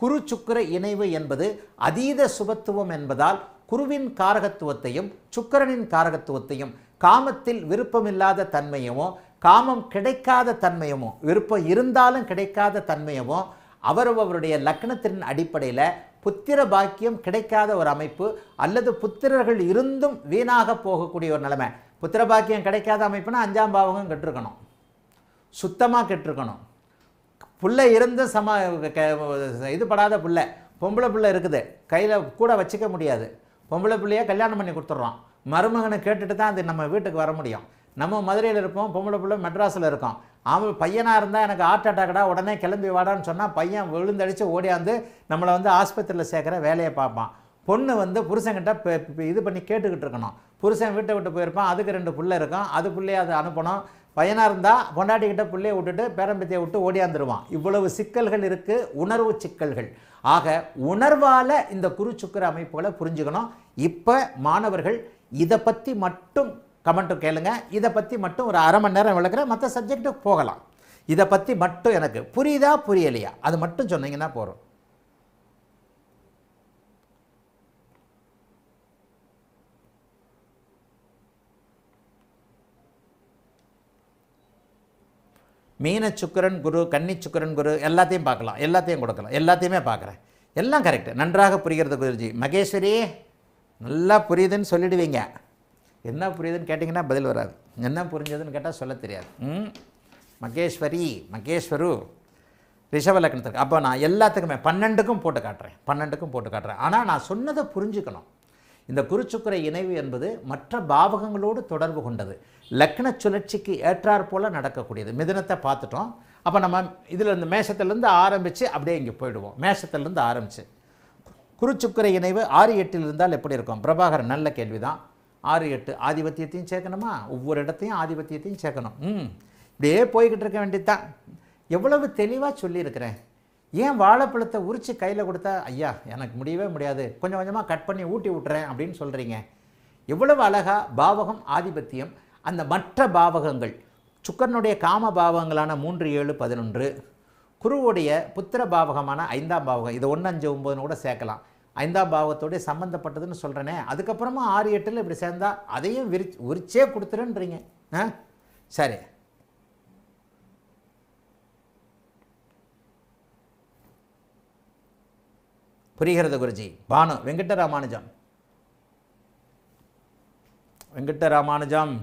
குரு சுக்கிர இணைவு என்பது அதீத சுபத்துவம் என்பதால் குருவின் காரகத்துவத்தையும் சுக்கிரனின் காரகத்துவத்தையும் காமத்தில் விருப்பமில்லாத தன்மையுமோ காமம் கிடைக்காத தன்மையுமோ விருப்பம் இருந்தாலும் கிடைக்காத தன்மையுமோ அவரவருடைய லக்னத்தின் அடிப்படையில் புத்திர பாக்கியம் கிடைக்காத ஒரு அமைப்பு அல்லது புத்திரர்கள் இருந்தும் வீணாக போகக்கூடிய ஒரு நிலைமை. புத்திர பாக்கியம் கிடைக்காத அமைப்புனா 5ஆம் பாவகம் கெட்டிருக்கணும், சுத்தமாக கெட்டிருக்கணும். புள்ளை இருந்தும் இது படாத புள்ளை, பொம்பளை பிள்ளை இருக்குது, கையில் கூட வச்சுக்க முடியாது, பொம்பளை பிள்ளையை கல்யாணம் பண்ணி கொடுத்துட்றோம். மருமகனை கேட்டுட்டு தான் அது நம்ம வீட்டுக்கு வர முடியும். நம்ம மதுரையில் இருப்போம், பொம்பளை பிள்ளை மெட்ராஸில் இருக்கோம். அவன் பையனாக இருந்தால் எனக்கு ஹார்ட் அட்டாக்கடா உடனே கிளம்பி வாடான்னு சொன்னால் பையன் விழுந்தடிச்சு ஓடியாந்து நம்மளை ஆஸ்பத்திரியில் சேர்க்குற வேலையை பார்ப்பான். பொண்ணு புருஷன்கிட்ட இது பண்ணி கேட்டுக்கிட்டு இருக்கணும். புருஷன் வீட்டை விட்டு போயிருப்பான், அதுக்கு 2 பிள்ளை இருக்கும், அது பிள்ளையை அதை அனுப்பணும். பையனாக இருந்தால் பொண்டாட்டிக்கிட்ட பிள்ளையை விட்டுட்டு பேரம்பத்தியை விட்டு ஓடியாந்துருவான். இவ்வளவு சிக்கல்கள் இருக்குது, உணர்வு சிக்கல்கள். ஆக உணர்வால் இந்த குரு சுக்கிர அமைப்புகளை புரிஞ்சுக்கணும். இப்போ மாணவர்கள் இதை பற்றி மட்டும் கமெண்ட்டு கேளுங்க, இதை பற்றி மட்டும் ஒரு அரை மணி நேரம் விளக்குறேன், மற்ற சப்ஜெக்ட்டுக்கு போகலாம். இதை பற்றி மட்டும் எனக்கு புரியுதா புரியலையா அது மட்டும் சொன்னீங்கன்னா போகிறோம். மீன சுக்கிரன் குரு, கன்னி சுக்கிரன் குரு எல்லாத்தையும் பார்க்கலாம், எல்லாத்தையும் கொடுக்கலாம், எல்லாத்தையுமே பார்க்குறேன். எல்லாம் கரெக்டு, நன்றாக புரிகிறது குருஜி. மகேஸ்வரி நல்லா புரியுதுன்னு சொல்லிடுவீங்க. என்ன புரியுதுன்னு கேட்டிங்கன்னா பதில் வராது, என்ன புரிஞ்சதுன்னு கேட்டால் சொல்ல தெரியாது. மகேஸ்வரி, மகேஸ்வரு ரிஷப லக்னத்துக்கு. அப்போ நான் எல்லாத்துக்குமே 12க்கும் போட்டு காட்டுறேன், 12க்கும் போட்டு காட்டுறேன். ஆனால் நான் சொன்னதை புரிஞ்சுக்கணும். இந்த குரு சுக்கிர இணைவு என்பது மற்ற பாவகங்களோடு தொடர்பு கொண்டது, லக்ன சுழற்சிக்கு ஏற்றாற் போல் நடக்கக்கூடியது. மிதுனத்தை பார்த்துட்டோம். அப்போ நம்ம இதில் இருந்து மேஷத்துலேருந்து ஆரம்பித்து அப்படியே இங்கே போயிடுவோம். மேஷத்துலேருந்து ஆரம்பித்து குரு சுக்கிர இணைவு 6-8 இருந்தால் எப்படி இருக்கும்? பிரபாகரன் நல்ல கேள்வி தான். 6-8 ஆதிபத்தியத்தையும் சேர்க்கணுமா? ஒவ்வொரு இடத்தையும் ஆதிபத்தியத்தையும் சேர்க்கணும். இப்படியே போய்கிட்டு இருக்க வேண்டியதுதான். எவ்வளவு தெளிவாக சொல்லியிருக்கிறேன். ஏன் வாழைப்பழத்தை உரித்து கையில் கொடுத்தா ஐயா எனக்கு முடியவே முடியாது, கொஞ்சம் கொஞ்சமாக கட் பண்ணி ஊட்டி விட்டுறேன் அப்படின்னு சொல்கிறீங்க? எவ்வளவு அழகாக பாவகம் ஆதிபத்தியம். அந்த மற்ற பாவகங்கள் சுக்கரனுடைய காம பாவகங்களான 3, 7, 11, குருவுடைய புத்திர பாவகமான 5ஆம் பாவகம், இது 1, 5, 9 கூட சேர்க்கலாம். 5ஆம் பாவகத்தோடைய சம்மந்தப்பட்டதுன்னு சொல்கிறேனே. அதுக்கப்புறமா 6, 8 இப்படி சேர்ந்தா அதையும் உரிச்சே கொடுத்துருன்றீங்க. சரி, புரிகிறது குருஜி. பானு வெங்கடராமானுஜம், வெங்கடராமானுஜம்.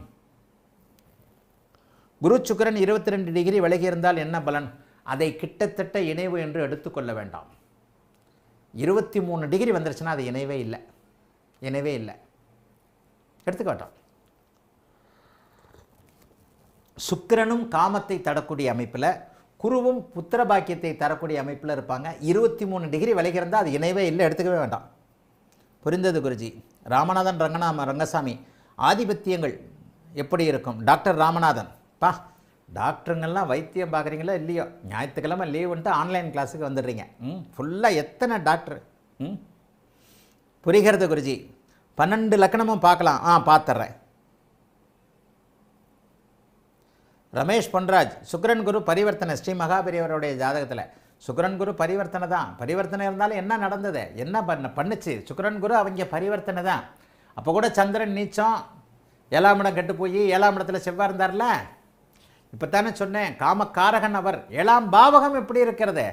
குரு சுக்கிரன் 22 டிகிரி விலகி இருந்தால் என்ன பலன்? அதை கிட்டத்தட்ட இணைவு என்று எடுத்துக்கொள்ள வேண்டாம். 23 டிகிரி வந்துருச்சுன்னா அது இணைவே இல்லை, இணைவே இல்லை, எடுத்துக்க வேண்டாம். சுக்கிரனும் காமத்தை தரக்கூடிய அமைப்பில், குருவும் புத்திர பாக்கியத்தை தரக்கூடிய அமைப்பில் இருப்பாங்க. 23 டிகிரி விலகி இருந்தால் அது இணைவே இல்லை, எடுத்துக்கவே வேண்டாம். புரிந்தது குருஜி. ராமநாதன் ரங்கசாமி, ஆதிபத்தியங்கள் எப்படி இருக்கும்? டாக்டர் ராமநாதன், டாக்டருங்கள்லாம் வைத்தியம் பார்க்குறீங்களா இல்லையோ, ஞாயிற்றுக்கிழமை லீவுன்ட்டு ஆன்லைன் கிளாஸுக்கு வந்துடுறீங்க. ஃபுல்லாக எத்தனை டாக்டர்? புரிகிறது குருஜி. 12 லக்கணமும் பார்க்கலாம். பார்த்துட்றேன். ரமேஷ் பொன்ராஜ், சுக்கிரன் குரு பரிவர்த்தனை ஸ்ரீ மகாபெரியவருடைய ஜாதகத்தில் சுக்கிரன் குரு பரிவர்த்தனை தான். பரிவர்த்தனை இருந்தாலும் என்ன நடந்தது, என்ன பண்ணுச்சு? சுக்கிரன் குரு அவங்க பரிவர்த்தனை தான். அப்போ கூட சந்திரன் நீச்சம், 7ஆம் இடம் கெட்டு போய் 7ஆம் இடத்துல செவ்வாய் இருந்தார்ல. இப்போ தானே சொன்னேன், காமக்காரகன் அவர். 7ஆம் பாவகம் எப்படி இருக்கிறது?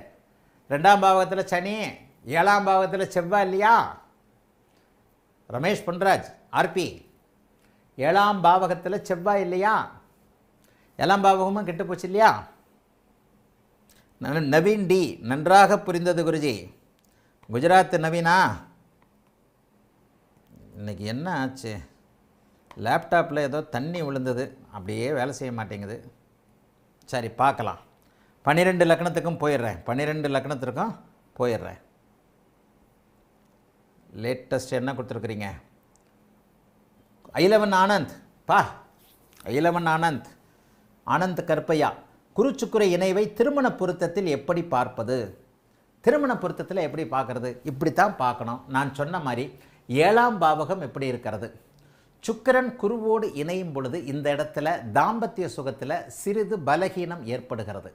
2ஆம் பாவகத்தில் சனி, 7ஆம் பாவகத்தில் செவ்வாய் இல்லையா? ரமேஷ் பொன்ராஜ் ஆர்பி, 7ஆம் பாவகத்தில் செவ்வாய் இல்லையா? 7ஆம் பாவகமும் கெட்டு போச்சு இல்லையா? நவீன் டி, நன்றாக புரிந்தது குருஜி. குஜராத் நவீனா, இன்றைக்கி என்ன ஆச்சு? லேப்டாப்பில் ஏதோ தண்ணி விழுந்தது, அப்படியே வேலை செய்ய மாட்டேங்குது. சரி பார்க்கலாம். 12 லக்னத்துக்கும் போயிடுறேன், 12 லக்னத்திற்கும் போயிடுறேன். லேட்டஸ்ட் என்ன கொடுத்துருக்குறீங்க? ஐலவன் ஆனந்த், ஐலவன் ஆனந்த், ஆனந்த் கருப்பையா, குரு சுக்கிர இணைவை திருமண பொருத்தத்தில் எப்படி பார்ப்பது? திருமண பொருத்தத்தில் எப்படி பார்க்கறது? இப்படித்தான் பார்க்கணும். நான் சொன்ன மாதிரி 7ஆம் பாவகம் எப்படி இருக்கிறது? சுக்கிரன் குருவோடு இணையும் பொழுது இந்த இடத்துல தாம்பத்திய சுகத்தில் சிறிது பலகீனம் ஏற்படுகிறது.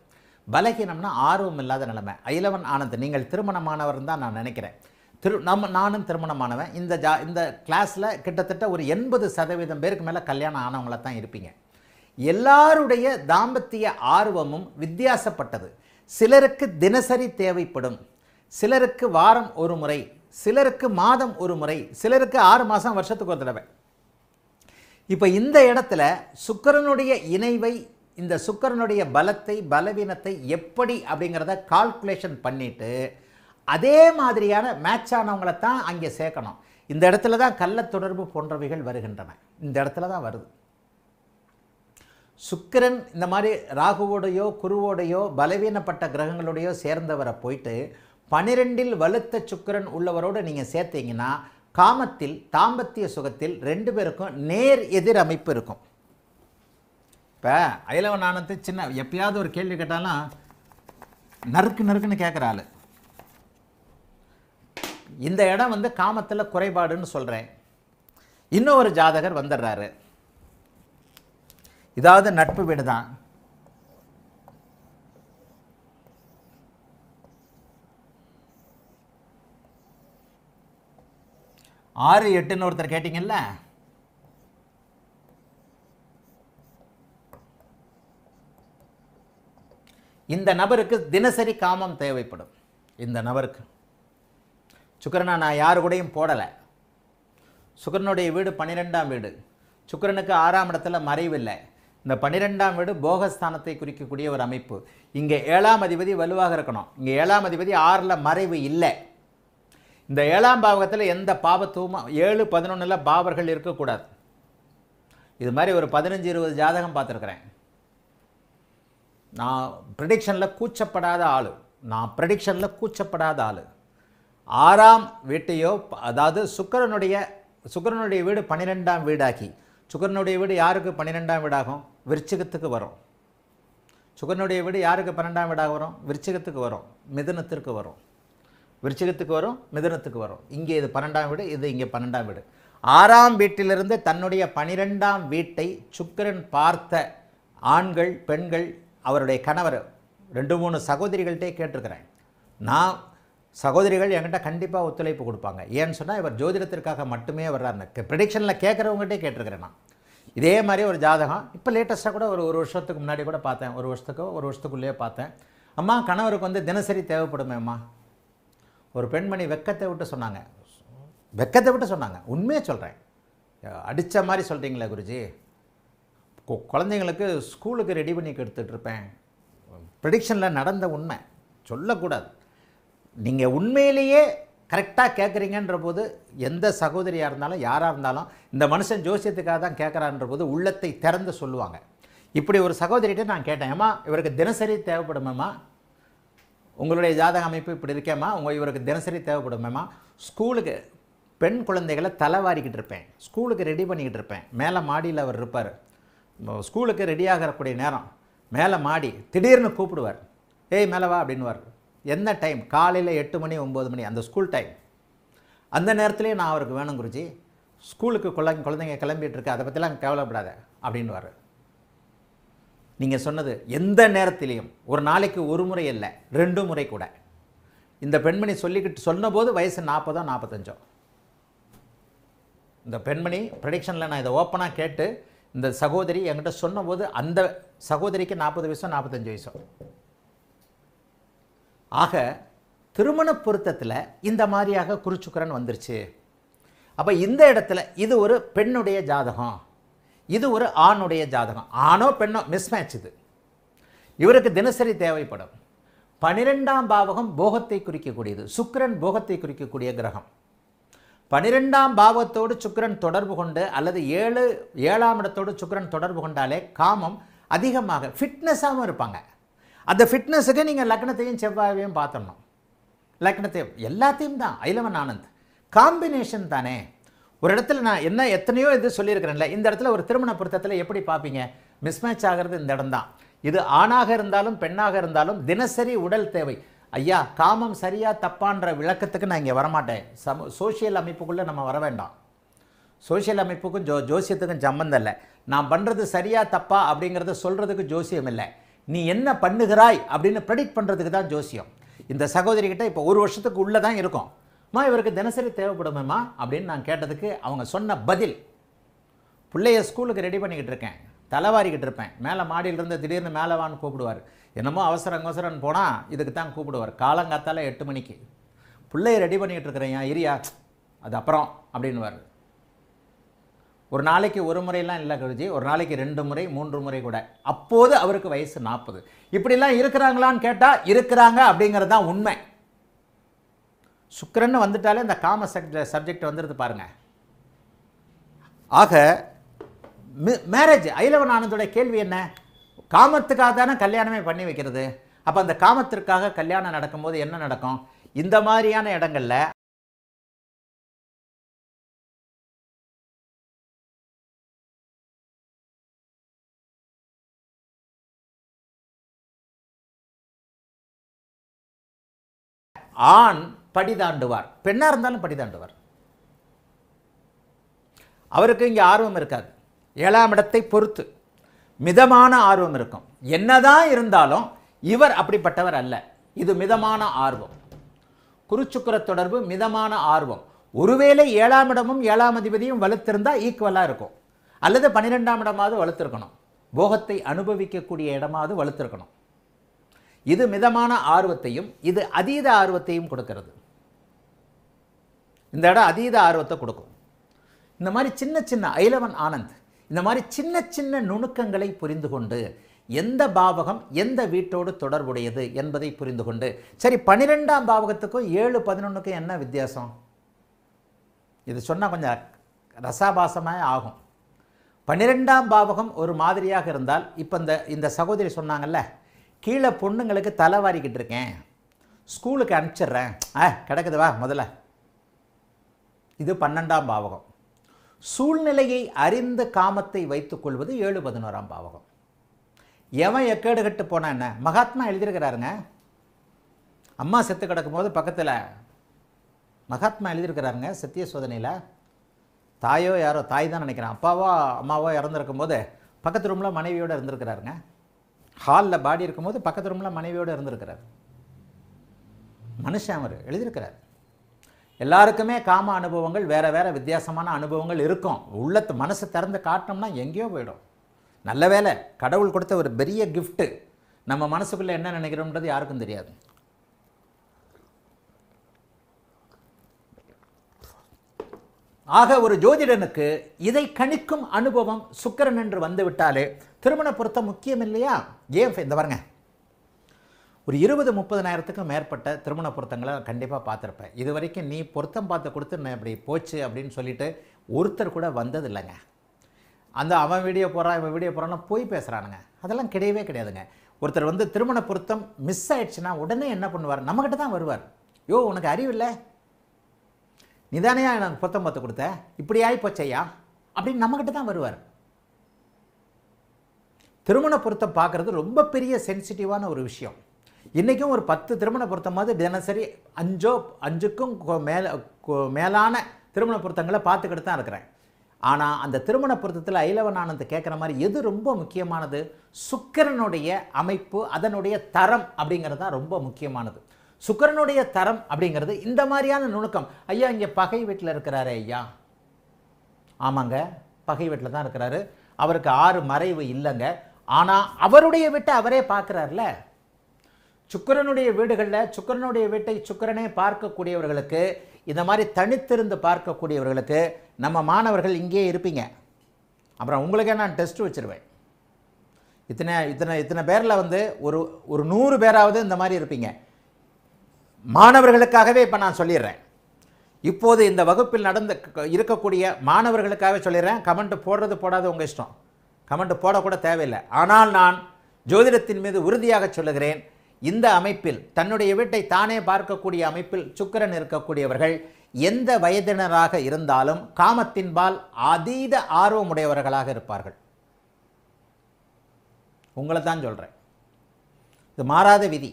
பலகீனம்னா ஆர்வம் இல்லாத நிலைமை. ஐலவன் ஆனந்த், நீங்கள் திருமணமானவர் தான் நான் நினைக்கிறேன். நானும் திருமணமானவன். இந்த கிளாஸில் கிட்டத்தட்ட ஒரு 80% பேருக்கு மேலே கல்யாணம் ஆனவங்கள தான் இருப்பீங்க. எல்லாருடைய தாம்பத்திய ஆர்வமும் வித்தியாசப்பட்டது. சிலருக்கு தினசரி தேவைப்படும், சிலருக்கு வாரம் ஒரு முறை, சிலருக்கு மாதம் ஒரு முறை, சிலருக்கு 6 மாதம் வருஷத்துக்கு ஒரு தடவை. இப்போ இந்த இடத்துல சுக்கிரனுடைய இணைவை, இந்த சுக்கிரனுடைய பலத்தை பலவீனத்தை எப்படி அப்படிங்கிறத கால்குலேஷன் பண்ணிட்டு அதே மாதிரியான மேட்ச் ஆனவங்களை தான் அங்கே சேர்க்கணும். இந்த இடத்துல தான் கள்ள தொடர்பு போன்றவைகள் வருகின்றன. இந்த இடத்துல தான் வருது. சுக்கிரன் இந்த மாதிரி ராகுவோடையோ குருவோடையோ பலவீனப்பட்ட கிரகங்களோடையோ சேர்ந்தவரை போயிட்டு 12இல் வலுத்த சுக்கிரன் உள்ளவரோடு நீங்கள் சேர்த்தீங்கன்னா காமத்தில் தாம்பத்திய சுகத்தில் 2 பேருக்கும் நேர் எதிர் அமைப்பு இருக்கும். இப்போ ஐலவன் ஆனந்த் சின்ன எப்பயாவது ஒரு கேள்வி கேட்டாலும் நறுக்குன்னு கேட்குற ஆள். இந்த இடம் வந்து காமத்தில் குறைபாடுன்னு சொல்கிறேன். இன்னொரு ஜாதகர் வந்துடுறாரு, இதாவது நட்பு வீடு தான். ஆறு எட்டுன்னு ஒருத்தர் கேட்டீங்கல்ல, இந்த நபருக்கு தினசரி காமம் தேவைப்படும். இந்த நபருக்கு சுக்கிரனை நான் யாரு கூடயும் போடலை. சுக்கிரனுடைய வீடு 12ஆம் வீடு. சுக்கிரனுக்கு 6ஆம் இடத்துல மறைவில்லை. இந்த 12ஆம் வீடு போகஸ்தானத்தை குறிக்கக்கூடிய ஒரு அமைப்பு. இங்கே 7ஆம் அதிபதி வலுவாக இருக்கணும். இங்கே 7ஆம் அதிபதி 6ல் மறைவு இல்லை. இந்த 7ஆம் பாவகத்தில் எந்த பாவத்துவமும் 7, 11 பாவர்கள் இருக்கக்கூடாது. இது மாதிரி ஒரு 15-20 ஜாதகம் பார்த்துருக்குறேன். நான் ப்ரெடிக்ஷனில் கூச்சப்படாத ஆள். 6ஆம் வீட்டையோ, அதாவது சுக்கிரனுடைய வீடு 12ஆம் வீடாக்கி, சுக்கிரனுடைய வீடு யாருக்கு 12ஆம் வீடாகும்? விருச்சிகத்துக்கு வரும். சுக்கிரனுடைய வீடு யாருக்கு 12ஆம் வீடாக வரும்? விருச்சிகத்துக்கு வரும், மிதுனத்திற்கு வரும். விருச்சிகத்துக்கு வரும், மிதுனத்துக்கு வரும். இங்கே இது 12ஆம் வீடு, இது இங்கே 12ஆம் வீடு. 6ஆம் வீட்டிலிருந்து தன்னுடைய 12ஆம் வீட்டை சுக்கிரன் பார்த்த ஆண்கள், பெண்கள், அவருடைய கணவர் 2-3 சகோதரிகள்கிட்டே கேட்டிருக்கிறேன். நான் சகோதரிகள் என்கிட்ட கண்டிப்பாக ஒத்துழைப்பு கொடுப்பாங்க. ஏன்னு சொன்னால் இவர் ஜோதிடத்திற்காக மட்டுமே வர்றாருன்னு ப்ரெடிக்ஷனில் கேட்குறவங்ககிட்டே கேட்டிருக்கிறேன். நான் இதே மாதிரி ஒரு ஜாதகம் இப்போ லேட்டஸ்ட்டாக கூட ஒரு வருஷத்துக்கு முன்னாடி கூட பார்த்தேன். ஒரு வருஷத்துக்குள்ளேயே பார்த்தேன். அம்மா, கணவருக்கு வந்து தினசரி தேவைப்படுமே அம்மா. ஒரு பெண்மணி வெக்கத்தை விட்டு சொன்னாங்க. உண்மையாக சொல்கிறேன். அடித்த மாதிரி சொல்கிறீங்களே குருஜி, குழந்தைங்களுக்கு ஸ்கூலுக்கு ரெடி பண்ணி எடுத்துகிட்ருப்பேன். ப்ரெடிக்ஷனில் நடந்த உண்மை சொல்லக்கூடாது. நீங்கள் உண்மையிலேயே கரெக்டாக கேட்குறீங்கன்ற போது எந்த சகோதரியாக இருந்தாலும் யாராக இருந்தாலும் இந்த மனுஷன் ஜோசியத்துக்காக தான் கேட்குறான்ற போது உள்ளத்தை திறந்து சொல்லுவாங்க. இப்படி ஒரு சகோதரிகிட்ட நான் கேட்டேன், அம்மா இவருக்கு தினசரி தேவைப்படுமேம்மா, உங்களுடைய ஜாதக அமைப்பு இப்படி இருக்கேம்மா, இவருக்கு தினசரி தேவைப்படுமேம்மா. ஸ்கூலுக்கு பெண் குழந்தைகளை தலைவாரிக்கிட்டு இருப்பேன், ஸ்கூலுக்கு ரெடி பண்ணிக்கிட்டு இருப்பேன். மேலே மாடியில் அவர் இருப்பார். ஸ்கூலுக்கு ரெடியாகக்கூடிய நேரம் மேலே மாடி திடீர்னு கூப்பிடுவார், ஏய் மேலே வா அப்படின்வார். என்ன டைம்? காலையில் 8 மணி 9 மணி, அந்த ஸ்கூல் டைம். அந்த நேரத்துலேயே நான் அவருக்கு வேணும் குருஜி, ஸ்கூலுக்கு குழந்தைங்க கிளம்பிட்டு இருக்கு, அதை பற்றிலாம் கவலைப்படாத அப்படின்வார். நீங்கள் சொன்னது எந்த நேரத்திலையும், ஒரு நாளைக்கு ஒரு முறை இல்லை 2 முறை கூட. இந்த பெண்மணி சொன்னபோது வயசு 40 45. இந்த பெண்மணி ப்ரெடிக்ஷனில் நான் இதை ஓப்பனாக கேட்டு இந்த சகோதரி என்கிட்ட சொன்னபோது அந்த சகோதரிக்கு 40 வயசோ 45 வயசோ. ஆக திருமண பொருத்தத்தில் இந்த மாதிரியாக குருச்சுக்கரன் வந்துருச்சு. அப்போ இந்த இடத்துல இது ஒரு பெண்ணுடைய ஜாதகம், இது ஒரு ஆணுடைய ஜாதகம். ஆணோ பெண்ணோ மிஸ்மேட்ச். இது இவருக்கு தினசரி தேவைப்படும். 12ஆம் பாவகம் போகத்தை குறிக்கக்கூடியது. சுக்கிரன் போகத்தை குறிக்கக்கூடிய கிரகம். 12ஆம் பாவத்தோடு சுக்கிரன் தொடர்பு கொண்டு அல்லது 7ஆம் இடத்தோடு சுக்கிரன் தொடர்பு கொண்டாலே காமம் அதிகமாக ஃபிட்னஸாகவும் இருப்பாங்க. அந்த ஃபிட்னஸுக்கு நீங்கள் லக்னத்தையும் செவ்வாயையும் பார்த்துடணும். லக்னத்தையும் எல்லாத்தையும் தான். ஐலவன் ஆனந்த் காம்பினேஷன் தானே. ஒரு இடத்துல நான் எத்தனையோ இது சொல்லியிருக்கிறேன்ல, இந்த இடத்துல ஒரு திருமண பொருத்தத்தில் எப்படி பார்ப்பீங்க? மிஸ்மேட்ச் ஆகிறது இந்த இடம் தான். இது ஆணாக இருந்தாலும் பெண்ணாக இருந்தாலும் தினசரி உடல் தேவை. ஐயா, காமம் சரியா தப்பான்ற விளக்கத்துக்கு நான் இங்கே வரமாட்டேன். சோஷியல் அமைப்புக்குள்ளே நம்ம வர வேண்டாம். சோஷியல் அமைப்புக்கும் ஜோசியத்துக்கும் சம்மந்தம் இல்லை. நான் பண்ணுறது சரியா தப்பா அப்படிங்கிறத சொல்கிறதுக்கு ஜோசியம் இல்லை. நீ என்ன பண்ணுகிறாய் அப்படின்னு ப்ரெடிக்ட் பண்ணுறதுக்கு தான் ஜோசியம். இந்த சகோதரிகிட்ட இப்போ 1 வருஷத்துக்கு உள்ளே தான் இருக்கும். இவருக்கு தினசரி தேவைப்படுமேம்மா அப்படின்னு நான் கேட்டதுக்கு அவங்க சொன்ன பதில், பிள்ளைய ஸ்கூலுக்கு ரெடி பண்ணிக்கிட்டு இருக்கேன், தலைவாரிக்கிட்டு இருப்பேன், மேலே மாடியிலிருந்து திடீர்னு மேலே வான்னு கூப்பிடுவார். என்னமோ அவசரன்னு போனால் இதுக்கு தான் கூப்பிடுவார். காலங்காத்தால 8 மணிக்கு பிள்ளைய ரெடி பண்ணிக்கிட்டு இருக்கிறேன், இரியா அது அப்புறம் அப்படின்னுவார். ஒரு நாளைக்கு 1 முறையெல்லாம் இல்லை குருஜி, ஒரு நாளைக்கு 2 முறை 3 முறை கூட. அப்போது அவருக்கு வயசு 40. இப்படிலாம் இருக்கிறாங்களான்னு கேட்டால் இருக்கிறாங்க அப்படிங்கிறது தான் உண்மை. சுக்கிரன்னு வந்துட்டாலே இந்த காம சப்ஜெக்ட் வந்துடுது பாருங்க. ஆக மேரேஜ் ஐலவன் ஆனந்தோட கேள்வி என்ன? காமத்துக்காக தானே கல்யாணமே பண்ணி வைக்கிறது. அப்போ அந்த காமத்திற்காக கல்யாணம் நடக்கும்போது என்ன நடக்கும்? இந்த மாதிரியான இடங்கள்ல ஆண் படிதாண்டுவார், பெண்ணாக இருந்தாலும் படிதாண்டுவார். அவருக்கு இங்கே ஆர்வம் இருக்காது. 7ஆம் இடத்தை பொறுத்து மிதமான ஆர்வம் இருக்கும். என்னதான் இருந்தாலும் இவர் அப்படிப்பட்டவர் அல்ல. இது மிதமான ஆர்வம். குருச்சுக்கிர தொடர்பு மிதமான ஆர்வம். ஒருவேளை 7ஆம் இடமும் 7ஆம் அதிபதியும் வலுத்திருந்தால் ஈக்குவலாக இருக்கும். அல்லது 12ஆம் இடமாவது வலுத்திருக்கணும். போகத்தை அனுபவிக்கக்கூடிய இடமாவது வலுத்திருக்கணும். இது மிதமான ஆர்வத்தையும் இது அதீத ஆர்வத்தையும் கொடுக்கிறது. இந்த இடம் அதீத ஆர்வத்தை கொடுக்கும். இந்த மாதிரி சின்ன சின்ன ஐலவன் ஆனந்த் இந்த மாதிரி சின்ன சின்ன நுணுக்கங்களை புரிந்து கொண்டு எந்த பாவகம் எந்த வீட்டோடு தொடர்புடையது என்பதை புரிந்து கொண்டு, சரி 12ஆம் பாவகத்துக்கும் 7, 11க்கும் என்ன வித்தியாசம்? இது சொன்னால் கொஞ்சம் ரசாபாசமாக ஆகும். 12ஆம் பாவகம் ஒரு மாதிரியாக இருந்தால், இப்போ இந்த சகோதரி சொன்னாங்கல்ல, கீழே பொண்ணுங்களுக்கு தலைவாரிக்கிட்டு இருக்கேன், ஸ்கூலுக்கு அனுப்பிச்சிட்றேன், கிடக்குது வா முதல்ல. இது 12ஆம் பாவகம். சூழ்நிலையை அறிந்த காமத்தை வைத்துக் கொள்வது 7, 11ஆம் பாவகம். எவன் எக்கேடு கட்டு போனா என்ன? மகாத்மா எழுதியிருக்கிறாருங்க. அம்மா செத்து கிடக்கும் போது பக்கத்தில் மகாத்மா எழுதியிருக்கிறாருங்க சத்திய சோதனையில். தாயோ யாரோ, தாய் தான் நினைக்கிறேன், அப்பாவோ அம்மாவோ இறந்துருக்கும் போது பக்கத்து ரூமில் மனைவியோடு இருந்திருக்கிறாருங்க. ஹாலில் பாடி இருக்கும்போது பக்கத்து ரூமில் மனைவியோடு இருந்திருக்கிறார். மனுஷன் அவர் எழுதியிருக்கிறார். எல்லாருக்குமே காம அனுபவங்கள் வேறு வேறு வித்தியாசமான அனுபவங்கள் இருக்கும். உள்ளத்து மனசை திறந்து காட்டினோம்னா எங்கேயோ போயிடும். நல்ல வேலை, கடவுள் கொடுத்த ஒரு பெரிய கிஃப்ட்டு. நம்ம மனசுக்குள்ளே என்ன நினைக்கிறோம்ன்றது யாருக்கும் தெரியாது. ஆக ஒரு ஜோதிடனுக்கு இதை கணிக்கும் அனுபவம் சுக்கிரன் என்று வந்துவிட்டாலே திருமண பொருத்தம் முக்கியம் இல்லையா? ஏன் இந்த பாருங்க, ஒரு 20-30 மேற்பட்ட திருமண பொருத்தங்களை கண்டிப்பாக பார்த்துருப்பேன். இது வரைக்கும் நீ பொருத்தம் பார்த்து கொடுத்து நான் இப்படி போச்சு அப்படின்னு சொல்லிட்டு ஒருத்தர் கூட வந்தது இல்லைங்க. அந்த அவன் வீடியோ போகிறான் இவன் வீடியோ போகிறான்னா போய் பேசுகிறானுங்க. அதெல்லாம் கிடையவே கிடையாதுங்க. ஒருத்தர் வந்து திருமண பொருத்தம் மிஸ் ஆயிடுச்சுன்னா உடனே என்ன பண்ணுவார்? நம்மக்கிட்ட தான் வருவார். யோ உனக்கு அறிவில்லை, நிதானையா எனக்கு பொருத்தம் பார்த்து கொடுத்த, இப்படி ஆகி போச்சையா அப்படின்னு நம்மக்கிட்ட தான் வருவார். திருமண பொருத்தம் பார்க்குறது ரொம்ப பெரிய சென்சிட்டிவான ஒரு விஷயம். இன்றைக்கும் ஒரு 10 திருமண பொருத்தமாவது தினசரி 5க்கும் மேலான திருமண பொருத்தங்களை பார்த்துக்கிட்டு தான் இருக்கிறேன். ஆனால் அந்த திருமண பொருத்தத்தில் ஐலவன் ஆனந்த் கேட்குற மாதிரி எது ரொம்ப முக்கியமானது? சுக்கிரனுடைய அமைப்பு, அதனுடைய தரம் அப்படிங்கிறது தான் ரொம்ப முக்கியமானது. சுக்கிரனுடைய தரம் அப்படிங்கிறது இந்த மாதிரியான நுணுக்கம். ஐயா இங்கே பகை வீட்டில் இருக்கிறாரு ஐயா. ஆமாங்க, பகை வீட்டில் தான் இருக்கிறாரு. அவருக்கு 6 மறைவு இல்லைங்க. ஆனால் அவருடைய வீட்டை அவரே பார்க்குறாருல. சுக்கிரனுடைய வீடுகளில் சுக்கிரனுடைய வீட்டை சுக்கிரனே பார்க்கக்கூடியவர்களுக்கு, இந்த மாதிரி தனித்திருந்து பார்க்கக்கூடியவர்களுக்கு நம்ம மாணவர்கள் இங்கே இருப்பீங்க. அப்புறம் உங்களுக்கே நான் டெஸ்ட் வச்சுருவேன். இத்தனை பேரில் வந்து ஒரு 100 பேராவது இந்த மாதிரி இருப்பீங்க. மாணவர்களுக்காகவே இப்போ நான் சொல்லிடுறேன். இப்போது இந்த வகுப்பில் இருக்கக்கூடிய மாணவர்களுக்காகவே சொல்லிடுறேன். கமெண்ட் போடுறது போடாது உங்கள் இஷ்டம், கமெண்ட் போடக்கூட தேவையில்லை. ஆனால் நான் ஜோதிடத்தின் மீது உறுதியாக சொல்லுகிறேன், இந்த அமைப்பில் தன்னுடைய வீட்டை தானே பார்க்கக்கூடிய அமைப்பில் சுக்கிரன் இருக்கக்கூடியவர்கள் எந்த வயதினராக இருந்தாலும் காமத்தின்பால் அதீத ஆர்வமுடையவர்களாக இருப்பார்கள். உங்களை தான் சொல்கிறேன், இது மாறாத விதி.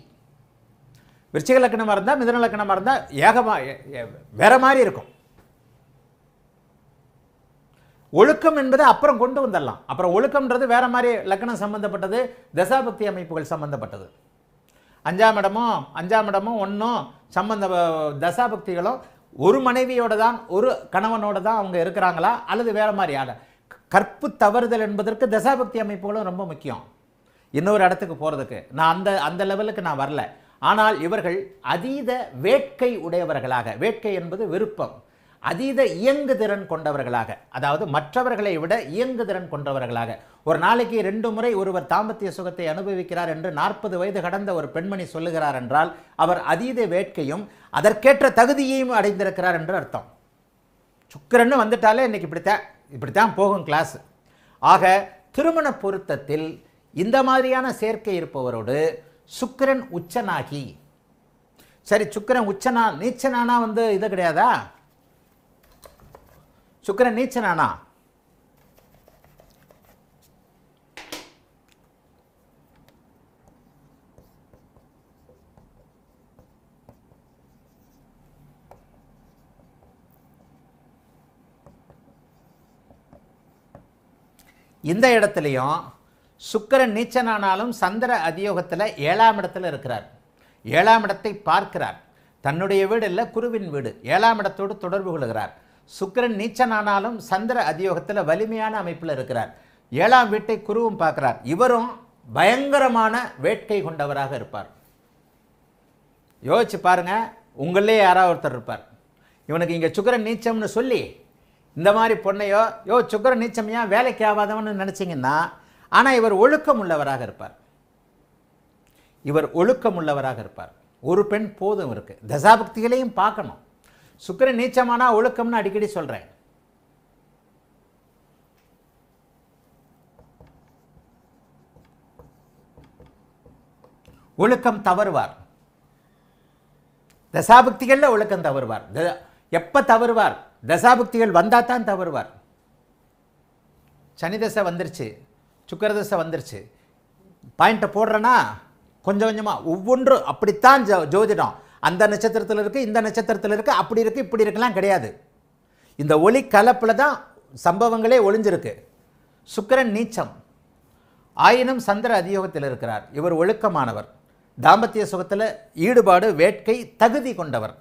விருச்சிக லக்னமாக இருந்தால் மிதுன லக்னமாக இருந்தால் வேற மாதிரி இருக்கும். ஒழுக்கம் என்பதை அப்புறம் கொண்டு வந்துடலாம். அப்புறம் ஒழுக்கம்ன்றது வேற மாதிரி லக்னம் சம்பந்தப்பட்டது, தசாபக்தி அமைப்புகள் சம்பந்தப்பட்டது. 5ஆம் இடமும் ஒன்றும் சம்பந்த தசாபக்திகளும் ஒரு மனைவியோட தான், ஒரு கணவனோட தான் அவங்க இருக்கிறாங்களா அல்லது வேற மாதிரி கற்பு தவறுதல் என்பதற்கு தசாபக்தி அமைப்புகளும் ரொம்ப முக்கியம். இன்னொரு இடத்துக்கு போகிறதுக்கு நான் அந்த லெவலுக்கு நான் வரல. ஆனால் இவர்கள் அதீத வேட்கை உடையவர்களாக, வேட்கை என்பது விருப்பம், அதீத இயங்குதிறன் கொண்டவர்களாக, அதாவது மற்றவர்களை விட இயங்குதிறன் கொண்டவர்களாக. ஒரு நாளைக்கு 2 முறை ஒருவர் தாம்பத்திய சுகத்தை அனுபவிக்கிறார் என்று 40 வயது கடந்த ஒரு பெண்மணி சொல்லுகிறார் என்றால் அவர் அதீத வேட்கையும் அதற்கேற்ற தகுதியையும் அடைந்திருக்கிறார் என்று அர்த்தம். சுக்கிரன்னு வந்துட்டாலே இன்னைக்கு இப்படித்தான் போகும் கிளாஸ். ஆக திருமண பொருத்தத்தில் இந்த மாதிரியான சேர்க்கை இருப்பவரோடு சுக்கிரன் உச்சனாகி, சரி சுக்கிரன் நீச்சனானா இது கிடையாதா? சுக்கிரன் நீச்சனானா இந்த இடத்துலையும் சுக்கிரன் நீச்சனானாலும் சந்திர அதியோகத்தில் 7ஆம் இடத்துல இருக்கிறார். 7ஆம் இடத்தை பார்க்கிறார். தன்னுடைய வீடு இல்லை, குருவின் வீடு. 7ஆம் இடத்தோடு தொடர்பு கொள்கிறார். சுக்கிரன் நீச்சனானாலும் சந்திர அதியோகத்தில் வலிமையான அமைப்பில் இருக்கிறார். 7ஆம் வீட்டை குருவும் பார்க்கிறார். இவரும் பயங்கரமான வேட்கை கொண்டவராக இருப்பார். யோசிச்சு பாருங்க, உங்களே யாராவது ஒருத்தர் இருப்பார், இவனுக்கு இங்கே சுக்கிரன் நீச்சம்னு சொல்லி இந்த மாதிரி பொண்ணையோ சுக்கிரன் நீச்சம் ஏன் வேலைக்கு ஆகாதவன்னு நினச்சிங்கன்னா, ஆனால் இவர் ஒழுக்கம் உள்ளவராக இருப்பார். ஒரு பெண் போதும் இருக்கு. தசாபக்திகளையும் பார்க்கணும். சுக்கிரன் நீச்சமானா ஒழுக்கம்னு அடிக்கடி சொல்றேன். ஒழுக்கம் தவறுவார். தசாபக்திகள்ல ஒழுக்கம் தவறுவார். எப்ப தவறுவார்? தசாபக்திகள் வந்தா தான் தவறுவார். சனி தசை வந்துருச்சு, சுக்கிர தசை வந்துருச்சு, பாயிண்ட்டை போடுறேன்னா கொஞ்சம் கொஞ்சமாக ஒவ்வொன்றும் அப்படித்தான் ஜோதிடம். அந்த நட்சத்திரத்தில் இருக்குது, இந்த நட்சத்திரத்தில் இருக்குது, அப்படி இருக்குது, இப்படி இருக்கலாம் கிடையாது. இந்த ஒளி கலப்பில் தான் சம்பவங்களே ஒளிஞ்சிருக்கு. சுக்கிரன் நீச்சம் ஆயினும் சந்திர அதியோகத்தில் இருக்கிறார். இவர் ஒழுக்கமானவர், தாம்பத்திய சுகத்தில் ஈடுபாடு, வேட்கை, தகுதி கொண்டவர்.